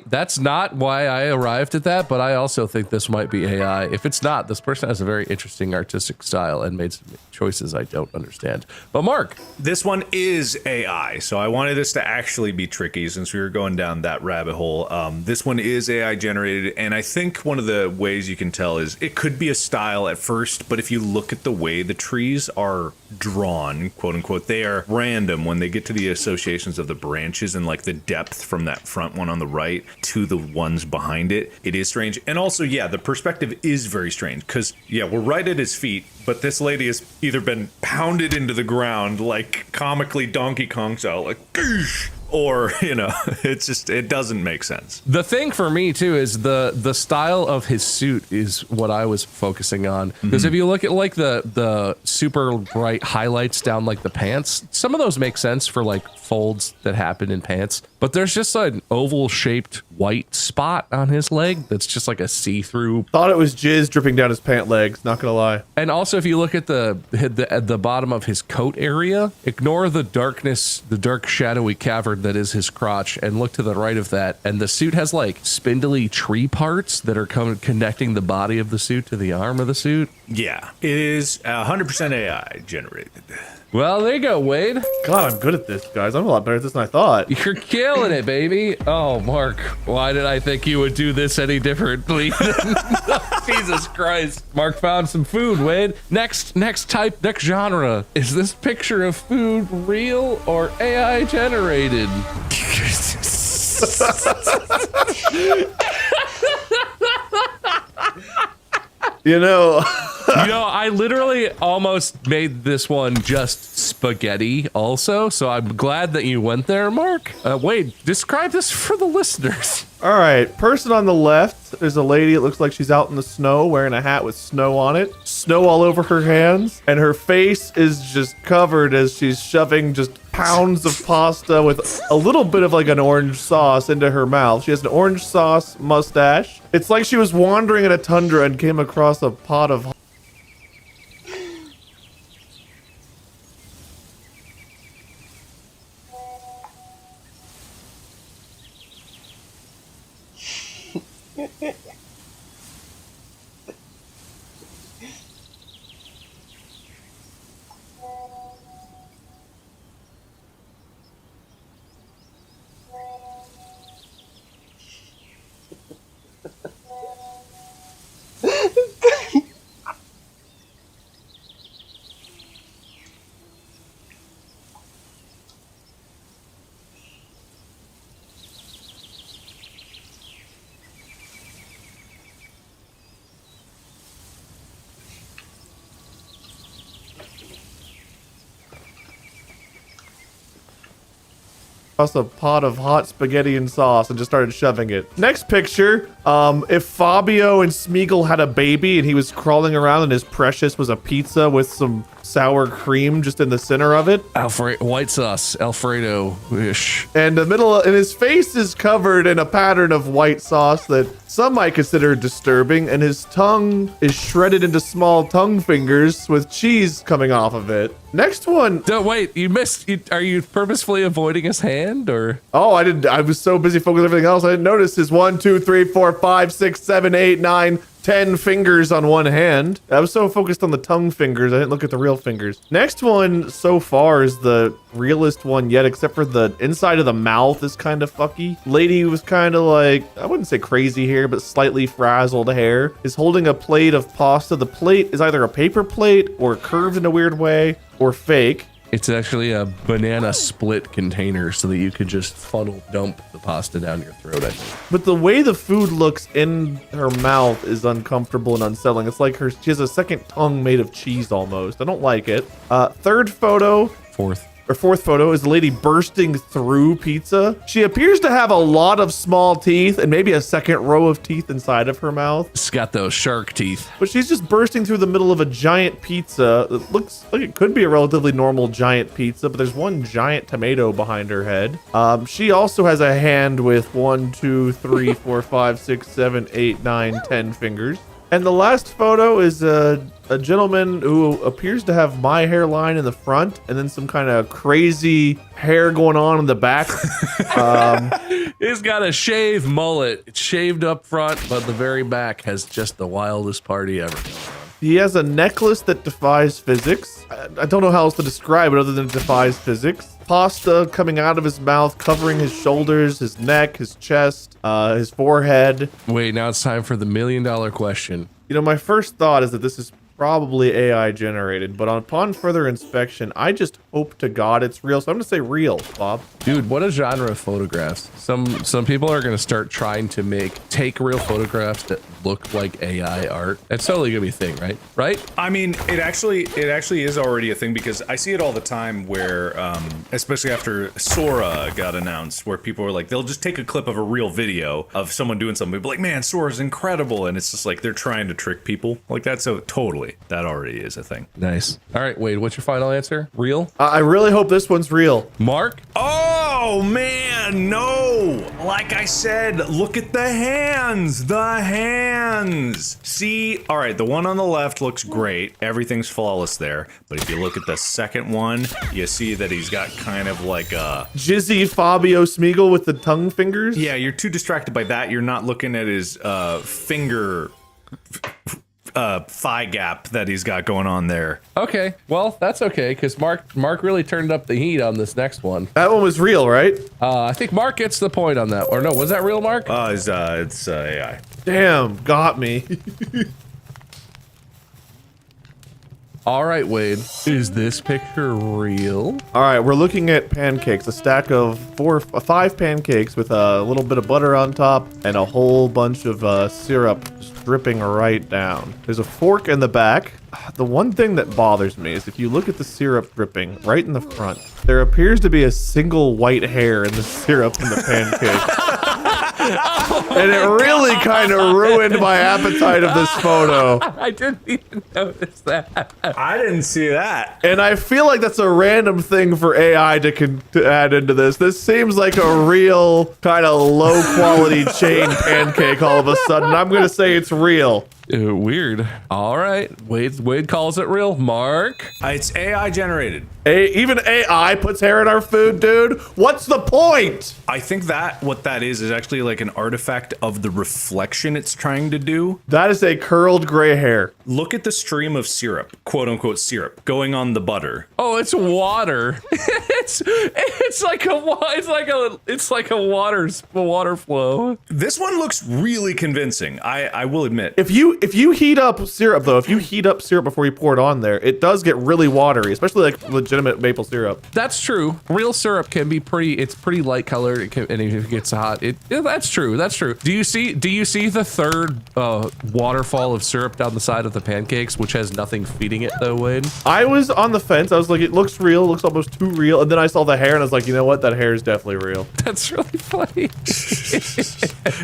That's not why I arrived at that, but I also think this might be AI. If it's not, this person has a very interesting artistic style and made some choices I don't understand. But Mark. This one is AI, so I wanted this to actually be tricky since we were going down that rabbit hole. This one is AI generated, and I think one of the ways you can tell is it could be a style at first, but if you look at the way the trees are drawn, quote unquote, they are random when they get to the associations of the branches and like the depth from that front one on the right to the ones behind it. It is strange. And also, yeah, the perspective is very strange because, yeah, we're right at his feet, but this lady has either been pounded into the ground like comically Donkey Kong style, like, goosh, or, you know, it doesn't make sense. The thing for me too is the style of his suit is what I was focusing on. Because if you look at like the super bright highlights down like the pants, some of those make sense for like folds that happen in pants. But there's just an oval shaped white spot on his leg that's just like a see-through. Thought it was jizz dripping down his pant legs, not gonna lie. And also, if you look at at the bottom of his coat area, ignore the darkness, the dark shadowy cavern that is his crotch, and look to the right of that. And the suit has like spindly tree parts that are connecting the body of the suit to the arm of the suit. Yeah, it is 100% AI generated. Well, there you go, Wade. God, I'm good at this, guys. I'm a lot better at this than I thought. You're killing it, baby. Oh, Mark, why did I think you would do this any differently? Jesus Christ. Mark found some food, Wade. Next genre. Is this picture of food real or AI generated? You know, I literally almost made this one just spaghetti also, so I'm glad that you went there, Mark. Wait, describe this for the listeners. all right, person on the left, there's a lady, it looks like she's out in the snow wearing a hat with snow on it, snow all over her hands, and her face is just covered as she's shoving just pounds of pasta with a little bit of like an orange sauce into her mouth. She has an orange sauce mustache. It's like she was wandering in a tundra and came across a pot of a pot of hot spaghetti and sauce and just started shoving it. Next picture, if Fabio and Smeagol had a baby and he was crawling around and his precious was a pizza with some sour cream just in the center of it. White sauce, Alfredo-ish. And and his face is covered in a pattern of white sauce that some might consider disturbing, and his tongue is shredded into small tongue fingers with cheese coming off of it. Next one. No, wait, you missed. Are you purposefully avoiding his hand, or? Oh, I didn't. I was so busy focusing on everything else. I didn't notice his 1, 2, 3, 4, 5, 6, 7, 8, 9, 10 fingers on one hand. I was so focused on the tongue fingers, I didn't look at the real fingers. Next one so far is the realest one yet, except for the inside of the mouth is kind of fucky. Lady was kind of like, I wouldn't say crazy hair, but slightly frazzled hair, is holding a plate of pasta. The plate is either a paper plate or curved in a weird way or fake. It's actually a banana split container so that you could just funnel dump the pasta down your throat, I think. But the way the food looks in her mouth is uncomfortable and unsettling. It's like she has a second tongue made of cheese almost. I don't like it. Third photo. Fourth photo is the lady bursting through pizza. She appears to have a lot of small teeth and maybe a second row of teeth inside of her mouth. It's got those shark teeth. But she's just bursting through the middle of a giant pizza. It looks like it could be a relatively normal giant pizza, but there's one giant tomato behind her head. She also has a hand with 1, 2, 3, 4, 5, 6, 7, 8, 9, 10 fingers. And the last photo is a gentleman who appears to have my hairline in the front and then some kind of crazy hair going on in the back. He's got a shaved mullet. It's shaved up front, but the very back has just the wildest party ever going on. He has a necklace that defies physics. I don't know how else to describe it other than it defies physics. Pasta coming out of his mouth, covering his shoulders, his neck, his chest, his forehead. Wait, now it's time for the $1 million question. You know, my first thought is that this is probably AI generated, but upon further inspection, I just hope to God it's real. So I'm gonna say real, Bob. Dude, what a genre of photographs. Some people are gonna start trying to take real photographs that look like AI art. That's totally gonna be a thing, right? Right? I mean, it actually is already a thing because I see it all the time where, especially after Sora got announced, where people are like, they'll just take a clip of a real video of someone doing something, but like, man, Sora's incredible, and it's just like they're trying to trick people like that. So totally, that already is a thing. Nice. All right, Wade, what's your final answer? Real? I really hope this one's real. Mark? Oh man, No! Like I said, look at the hands! The hands! See? Alright, the one on the left looks great. Everything's flawless there. But if you look at the second one, you see that he's got kind of like a... Jizzy Fabio Smeagol with the tongue fingers? Yeah, you're too distracted by that. You're not looking at his finger... thigh gap that he's got going on there. Okay, well, that's okay, because Mark really turned up the heat on this next one. That one was real, right? I think Mark gets the point on that. Or no, was that real, Mark? It's AI. Damn, got me. All right, Wade, is this picture real? All right, we're looking at pancakes, a stack of 5 pancakes with a little bit of butter on top and a whole bunch of syrup just dripping right down. There's a fork in the back. The one thing that bothers me is if you look at the syrup dripping right in the front, there appears to be a single white hair in the syrup in the pancake. And it really kind of ruined my appetite of this photo. I didn't even notice that. I didn't see that. And I feel like that's a random thing for AI to add into this. This seems like a real kind of low quality chain pancake all of a sudden. I'm going to say it's real. Weird. All right, Wade calls it real. Mark? It's AI generated. Even AI puts hair in our food, dude. What's the point? I think that what that is actually like an artifact of the reflection it's trying to do. That is a curled gray hair. Look at the stream of syrup, quote unquote syrup, going on the butter. Oh, it's water. it's like a water flow. This one looks really convincing. I will admit. If you heat up syrup though, if you heat up syrup before you pour it on there, it does get really watery, especially like legitimate maple syrup. That's true. Real syrup can be it's pretty light colored, and if it gets hot, that's true. That's true. Do you see the third waterfall of syrup down the side of the pancakes, which has nothing feeding it though, Wade? I was on the fence. I was like, it looks real, it looks almost too real. And then I saw the hair and I was like, you know what? That hair is definitely real. That's really funny.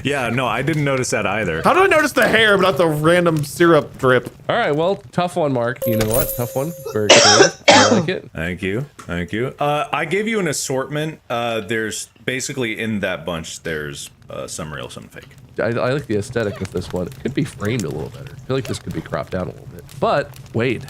Yeah, no, I didn't notice that either. How did I notice the hair but not the random syrup drip? All right, well, tough one, Mark. You know what? Tough one. Very good. I like it. Thank you. Thank you. I gave you an assortment. There's basically in that bunch, there's some real, some fake. I like the aesthetic of this one. It could be framed a little better. I feel like this could be cropped down a little bit. But Wade,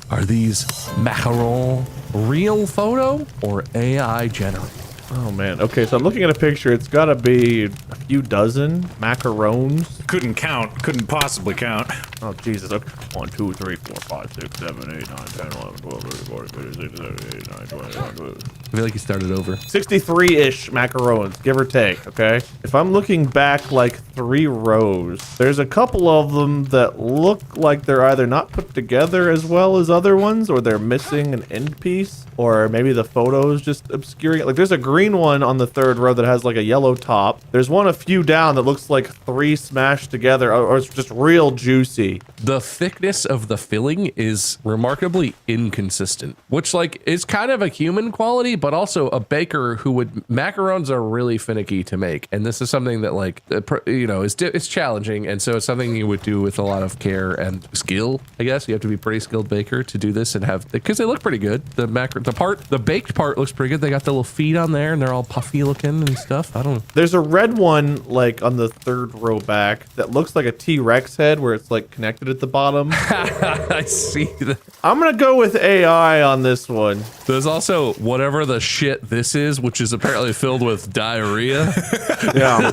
are these macarons real photo or AI generated? Oh man. Okay, so I'm looking at a picture. It's gotta be a few dozen macarons. Couldn't count. Couldn't possibly count. Oh Jesus. Okay. 1, 2, 3, 4, 5, 6, 7, 8, 9, 10, 11, 12, 13, 14, 15, 16, 17, 18, 19, 20, 21, 22. I feel like you started over. 63-ish macarons, give or take, okay? If I'm looking back like 3 rows, there's a couple of them that look like they're either not put together as well as other ones, or they're missing an end piece, or maybe the photo's just obscuring it. Like there's a green one on the 3rd row that has like a yellow top. There's one a few down that looks like 3 smashed together, or it's just real juicy. The thickness of the filling is remarkably inconsistent, which like is kind of a human quality, but also a baker who would, macarons are really finicky to make. And this is something that like, you know, it's challenging. And so it's something you would do with a lot of care and skill, I guess. You have to be a pretty skilled baker to do this and have, because they look pretty good. The baked part looks pretty good. They got the little feet on there and they're all puffy looking and stuff. I don't know. There's a red one like on the 3rd row back that looks like a T-Rex head where it's like connected at the bottom. I see that. I'm gonna go with AI on this one. There's also whatever the shit this is, which is apparently filled with diarrhea. Yeah.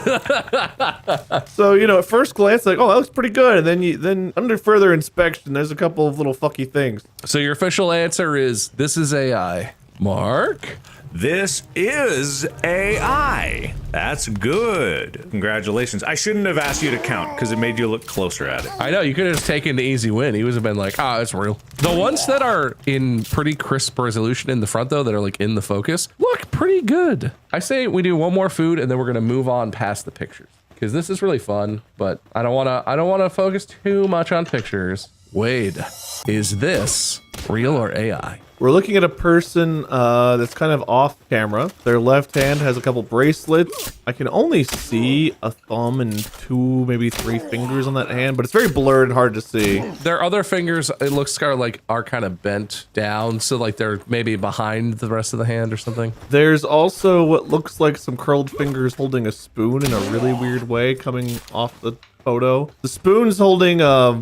So, you know, at first glance, like, oh, that looks pretty good. And then under further inspection, there's a couple of little fucky things. So your official answer is this is AI. Mark? This is AI. That's good. Congratulations. I shouldn't have asked you to count because it made you look closer at it. I know, you could have just taken the easy win. He would have been like, it's real. The ones that are in pretty crisp resolution in the front though, that are like in the focus, look pretty good. I say we do one more food and then we're gonna move on past the pictures because this is really fun, but I don't wanna focus too much on pictures. Wade, is this real or AI? We're looking at a person that's kind of off camera. Their left hand has a couple bracelets. I can only see a thumb and 2, maybe 3 fingers on that hand, but it's very blurred and hard to see. Their other fingers, it looks kind of like are kind of bent down, so like they're maybe behind the rest of the hand or something. There's also what looks like some curled fingers holding a spoon in a really weird way coming off the photo. The spoon's holding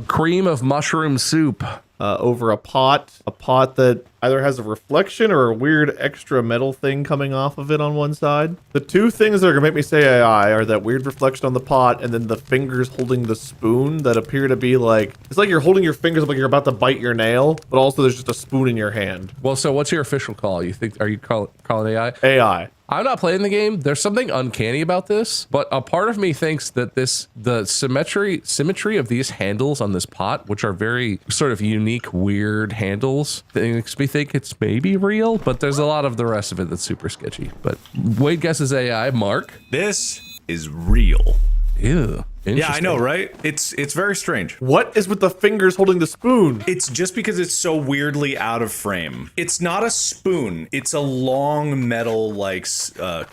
Cream of mushroom soup. over a pot that either has a reflection or a weird extra metal thing coming off of it on one side. The two things that are gonna make me say AI are that weird reflection on the pot and then the fingers holding the spoon that appear to be like, it's like you're holding your fingers up like you're about to bite your nail, but also there's just a spoon in your hand. Well, so what's your official call? Are you calling AI? AI. I'm not playing the game. There's something uncanny about this, but a part of me thinks that the symmetry of these handles on this pot, which are very sort of unique, weird handles, makes me think it's maybe real, but there's a lot of the rest of it that's super sketchy. But Wade guesses AI. Mark? This is real. Ew. Yeah, I know, right? It's very strange. What is with the fingers holding the spoon? It's just because it's so weirdly out of frame. It's not a spoon. It's a long metal, like,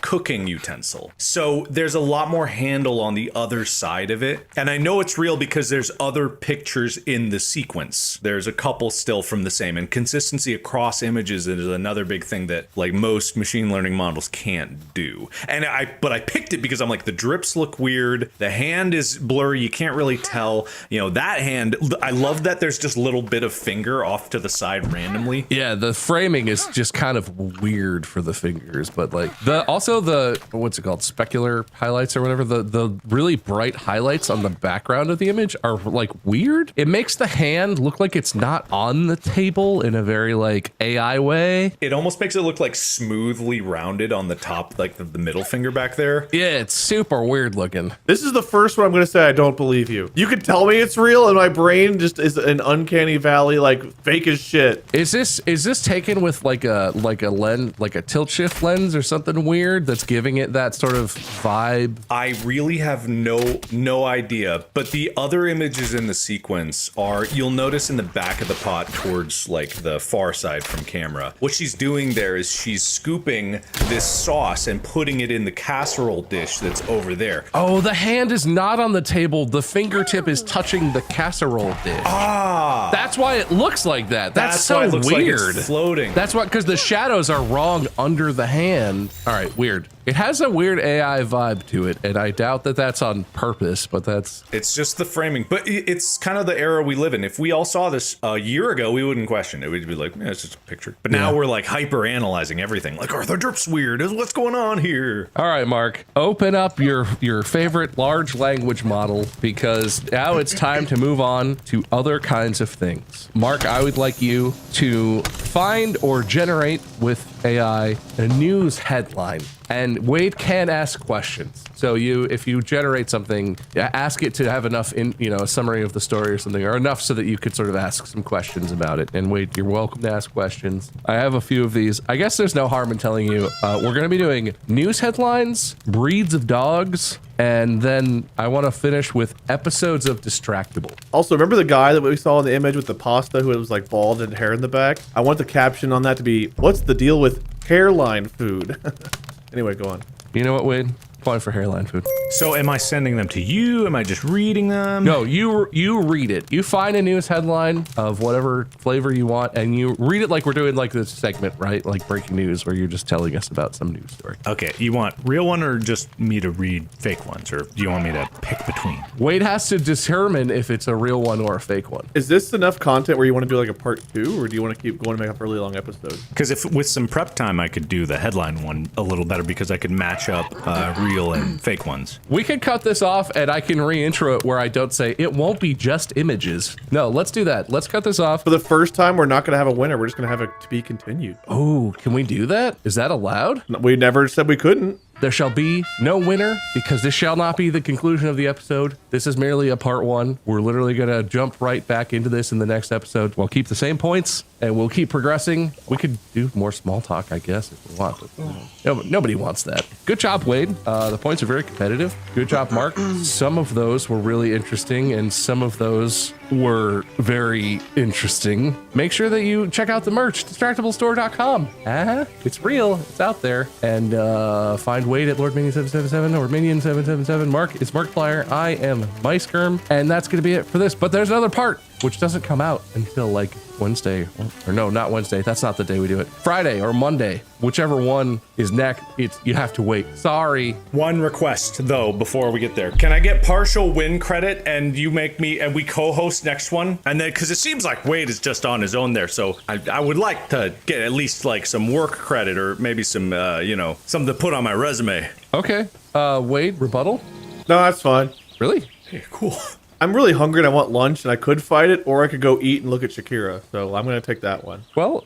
cooking utensil. So there's a lot more handle on the other side of it. And I know it's real because there's other pictures in the sequence. There's a couple still from the same. And consistency across images is another big thing that, like, most machine learning models can't do. And but I picked it because I'm like, the drips look weird. The hand is blurry, you can't really tell. You know, that hand, I love that there's just a little bit of finger off to the side randomly. Yeah, the framing is just kind of weird for the fingers, but like also the what's it called, specular highlights or whatever, the really bright highlights on the background of the image are like weird. It makes the hand look like it's not on the table in a very like AI way. It almost makes it look like smoothly rounded on the top, like the middle finger back there. Yeah, it's super weird looking. This is the first one I'm gonna say I don't believe you. You can tell me it's real and my brain just is an uncanny valley, like fake as shit. Is this taken with like a lens, like a tilt shift lens or something weird that's giving it that sort of vibe? I really have no idea, but the other images in the sequence are, you'll notice in the back of the pot towards like the far side from camera, what she's doing there is she's scooping this sauce and putting it in the casserole dish that's over there. Oh, the hand is not on the table. The fingertip is touching the casserole dish. Ah, that's why it looks like that. That's so why it looks weird. Like it's floating. That's why, because the shadows are wrong under the hand. All right, weird. It has a weird AI vibe to it, and I doubt that that's on purpose, but it's just the framing. But it's kind of the era we live in. If we all saw this a year ago, we wouldn't question it. We'd be like, yeah, it's just a picture. But now we're like hyper analyzing everything. Like, are the drips weird? What's going on here? All right, Mark, open up your favorite large language model, because now it's time to move on to other kinds of things. Mark, I would like you to find or generate with AI a news headline. And Wade can ask questions. So if you generate something, ask it to have enough a summary of the story or something, or enough so that you could sort of ask some questions about it. And Wade, you're welcome to ask questions. I have a few of these. I guess there's no harm in telling you, we're gonna be doing news headlines, breeds of dogs, and then I want to finish with episodes of Distractable. Also, remember the guy that we saw in the image with the pasta who was like bald and hair in the back? I want the caption on that to be, what's the deal with hairline food? Anyway, go on. You know what, Wade? Apply for hairline food. So am I sending them to you? Am I just reading them? No, you read it. You find a news headline of whatever flavor you want, and you read it like we're doing like this segment, right? Like breaking news, where you're just telling us about some news story. Okay, you want real one or just me to read fake ones, or do you want me to pick between? Wade has to determine if it's a real one or a fake one. Is this enough content where you want to do like a part 2, or do you want to keep going to make up a really long episode? Because if with some prep time, I could do the headline one a little better because I could match up real and fake ones. We can cut this off and I can re-intro it where I don't say it won't be just images. No, let's do that. Let's cut this off. For the first time, we're not going to have a winner. We're just going to have it to be continued. Oh, can we do that? Is that allowed? We never said we couldn't. There shall be no winner because this shall not be the conclusion of the episode. This is merely a part one. We're literally going to jump right back into this in the next episode. We'll keep the same points and we'll keep progressing. We could do more small talk, I guess, if we want, but nobody wants that. Good job, Wade. The points are very competitive. Good job, Mark. Some of those were really interesting and some of those were very interesting. Make sure that you check out the merch, distractiblestore.com. It's real. It's out there. And find Wade at LordMinion777 or Minion777. Mark, it's Markiplier. I am MiceGerm. And that's going to be it for this. But there's another part, which doesn't come out until like Wednesday. Or no, not Wednesday. That's not the day we do it. Friday or Monday. Whichever one is next, you have to wait. Sorry. One request though before we get there. Can I get partial win credit and you make me and we co-host next one? And then because it seems like Wade is just on his own there, so I would like to get at least like some work credit or maybe some something to put on my resume. Okay. Wade, rebuttal? No, that's fine. Really? Okay, cool. I'm really hungry and I want lunch and I could fight it or I could go eat and look at Shakira. So I'm going to take that one. Well,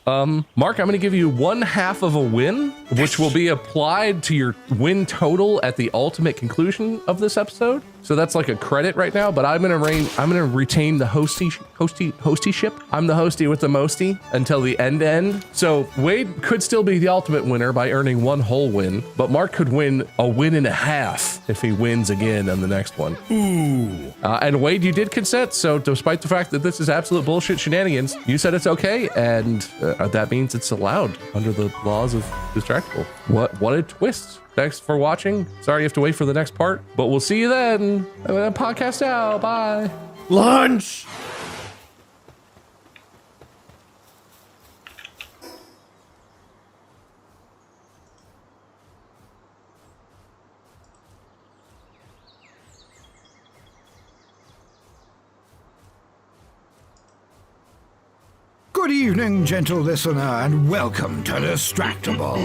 Mark, I'm going to give you 1/2 of a win, which will be applied to your win total at the ultimate conclusion of this episode. So that's like a credit right now, but I'm going to retain the hosty-ship. I'm the hosty with the mosty until the end. So Wade could still be the ultimate winner by earning 1 whole win, but Mark could win a 1.5 if he wins again on the next one. Ooh. And Wade, you did consent. So despite the fact that this is absolute bullshit shenanigans, you said it's okay. And that means it's allowed under the laws of Distractible. What a twist. Thanks for watching. Sorry you have to wait for the next part, but we'll see you then. Podcast out. Bye. Lunch! Good evening, gentle listener, and welcome to Distractable.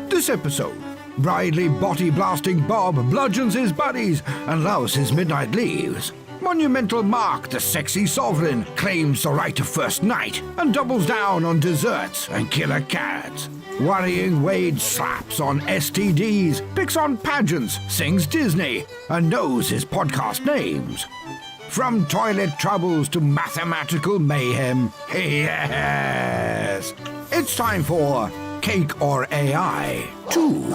This episode, Bridely body-blasting Bob bludgeons his buddies and loves his midnight leaves. Monumental Mark, the sexy sovereign, claims the right of first night and doubles down on desserts and killer cats. Worrying Wade slaps on STDs, picks on pageants, sings Disney, and knows his podcast names. From toilet troubles to mathematical mayhem, yes! It's time for Cake or AI 2.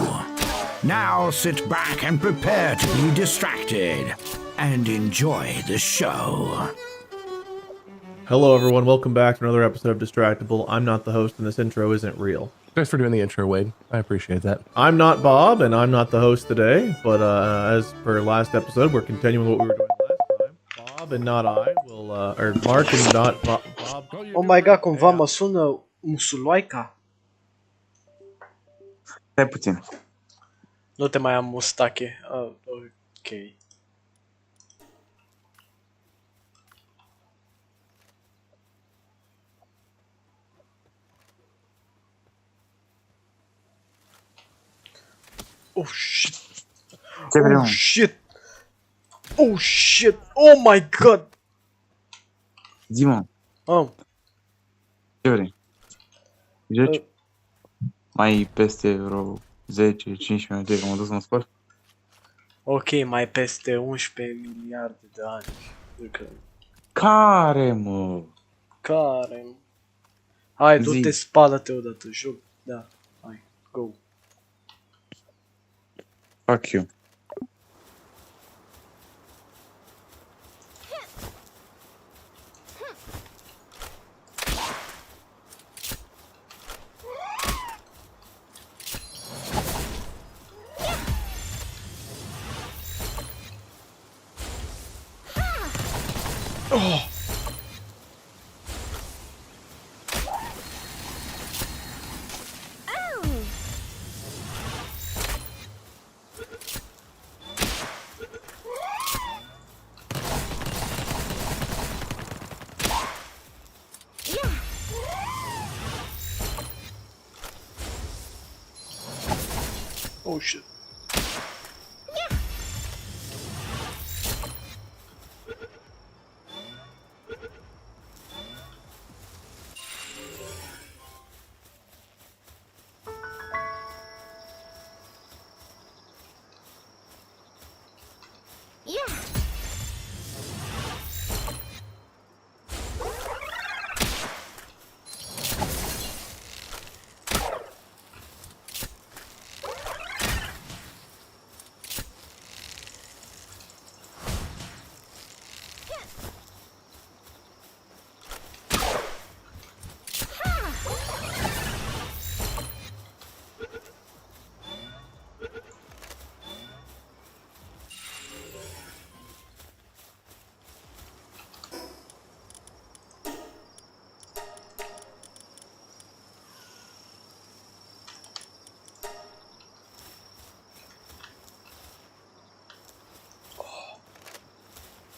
Now sit back and prepare to be distracted and enjoy the show. Hello, everyone. Welcome back to another episode of Distractible. I'm not the host, and this intro isn't real. Thanks for doing the intro, Wade. I appreciate that. I'm not Bob, and I'm not the host today, but as per last episode, we're continuing what we were doing last time. Bob and not I will, or Mark and not Bob. Oh my god, cumva mă sună musuloica? Stai puțin. Nu te mai am, Mustache. Ok. Oh shit. Ce vrei, Oh shit. Oh shit. Oh my god. Zi-mă, Oh. ce vrei? Joci? Mai peste vreo 10-15 minute că mă duc să mă spăl? Ok, mai peste 11 miliarde de ani. Care, mă? Care? Hai, Zi. du-te, spală-te odată, joc. Da, hai, go. Fuck you. Oh shit.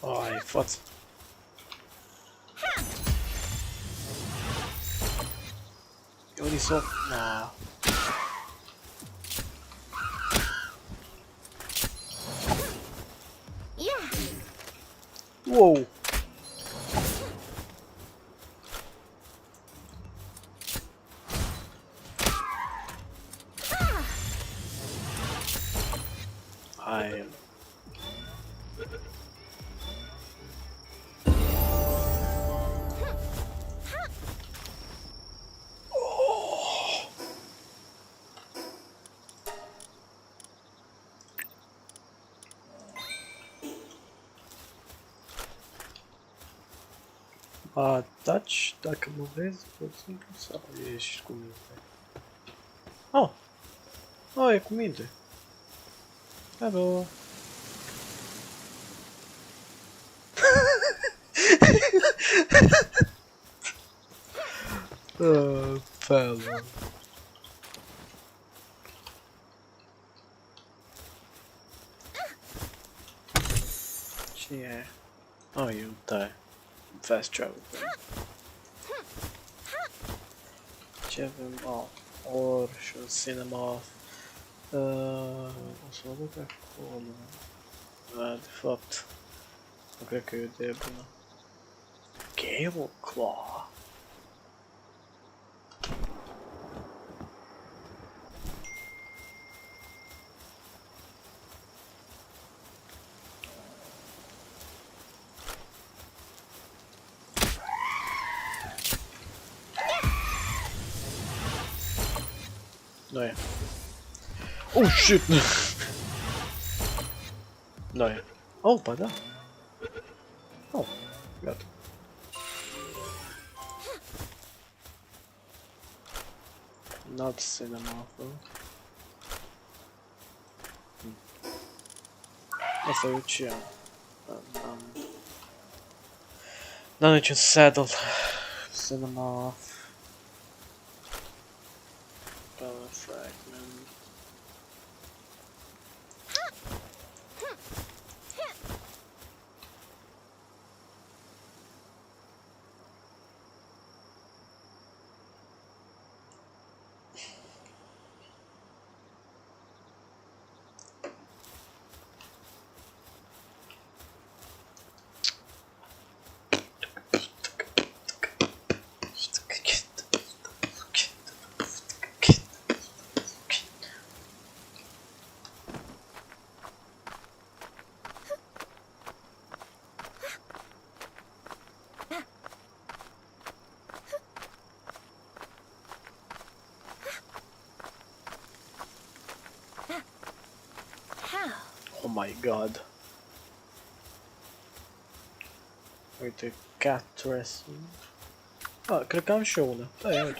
Ai, față. Unisop. Na. Wow. Ai. Taci, dacă mă vezi, pur și simplu, sau ești cu minte? Oh! Oh, e cu minte. Hello! Fellow. Ce e? Oh, e un tai. Fast travel. Ce avem? Oh, or și un cinema. O să mă duc acolo. De fapt, nu cred că e o idee bună. Gale Claw. Nu e. Oh, shit! Nu e. Oh, ba da. Oh, gata. Not cinema, bro. Asta e ce n-am niciun saddle. Cinema. Power fragment. Oh my god. Uite, cat wrestling. Ah, cred că am și eu una. Da, ia uite.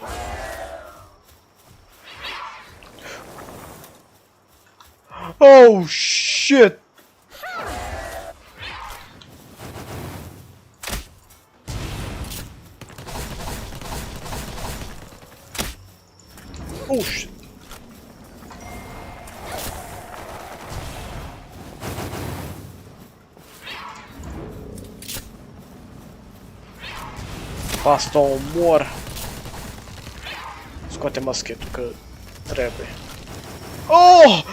Oh shit! Oh shit! Asta o omor. Scoate maschetul că trebuie. Oh!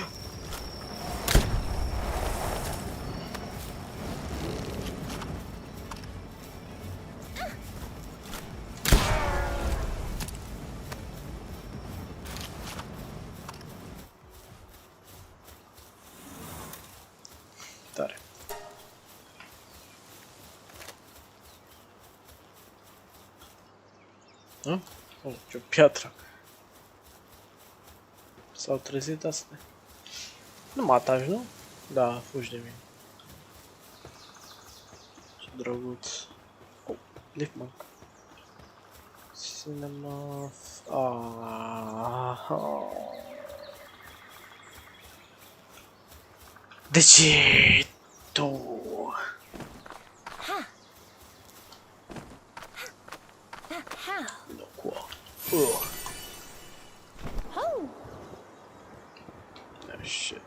Tare. Hă? Oh, ce piatră. S-au trezit astea. Nu mă ataci, nu? Da, fugi de mine. Ce drăguț. Oh, Lipmonk. Cinema... De ce tu? Nu cu. Oh shit.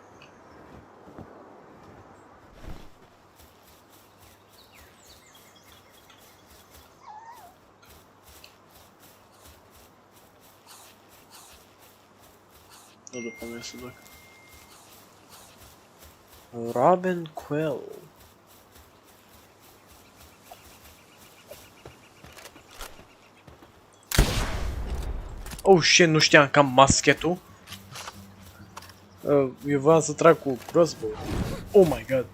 Nu după mine să duc. Robin Quill. Oh shit, nu știam că am maschetul. Eu voiam să trag cu crossbow. Oh my god.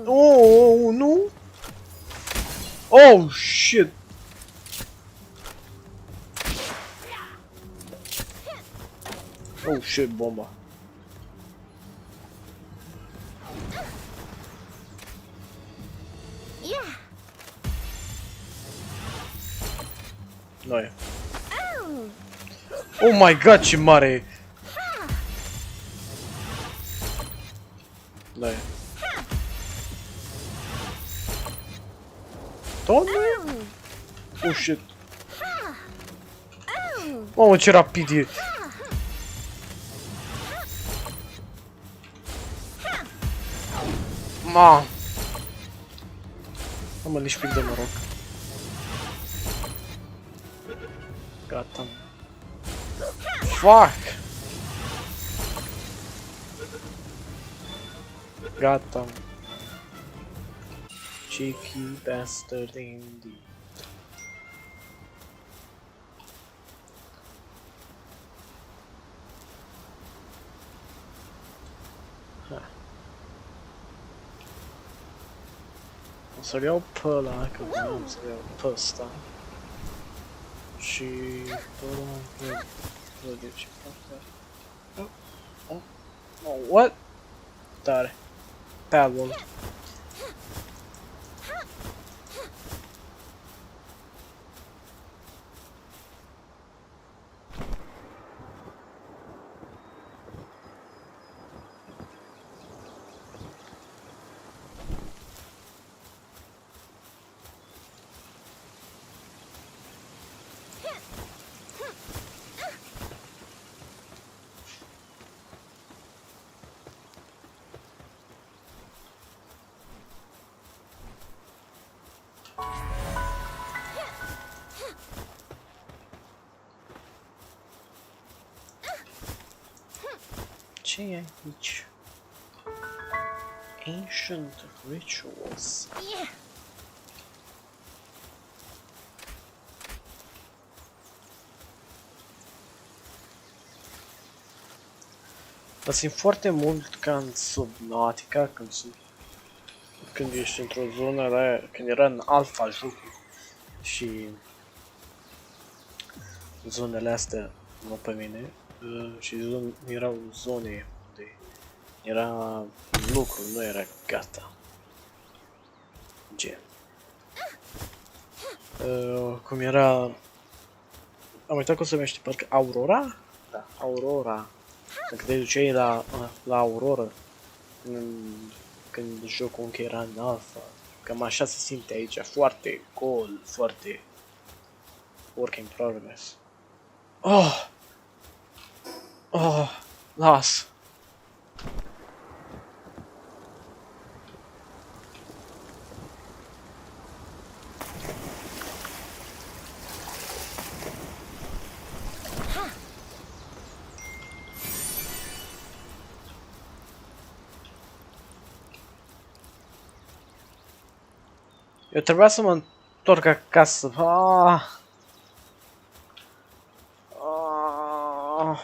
Oh, nu! Oh shit! Oh shit, bomba. Nu e. Oh my god, ce mare e! Da e. Tot nu e? Oh shit. Mamă, ce rapid e! Ma! Am nici pic de noroc. Gata. Fuck! Gata. Cheeky bastard indeed. O să-l iau pe ăla, că vreau să-l iau pe ăsta. Și pe ăla, văd ce fac. Oh, what? Tare. Paddle. Ce e aici? Ancient rituals. Dar simt foarte mult ca în Subnautica, când ești într-o zonă aia, când era în alfa jocul și zonele astea, nu pe mine, și erau zone unde era lucru, nu era gata. Gen. Cum era... Am uitat cum se numește, parcă Aurora? Da, Aurora. Când te duceai la Aurora, când jocul încă era în alfa. Cam așa se simte aici, foarte cool, foarte work in progress. Oh! Oh, las. Eu trebuia să mă întorc acasă. Ah. Ah.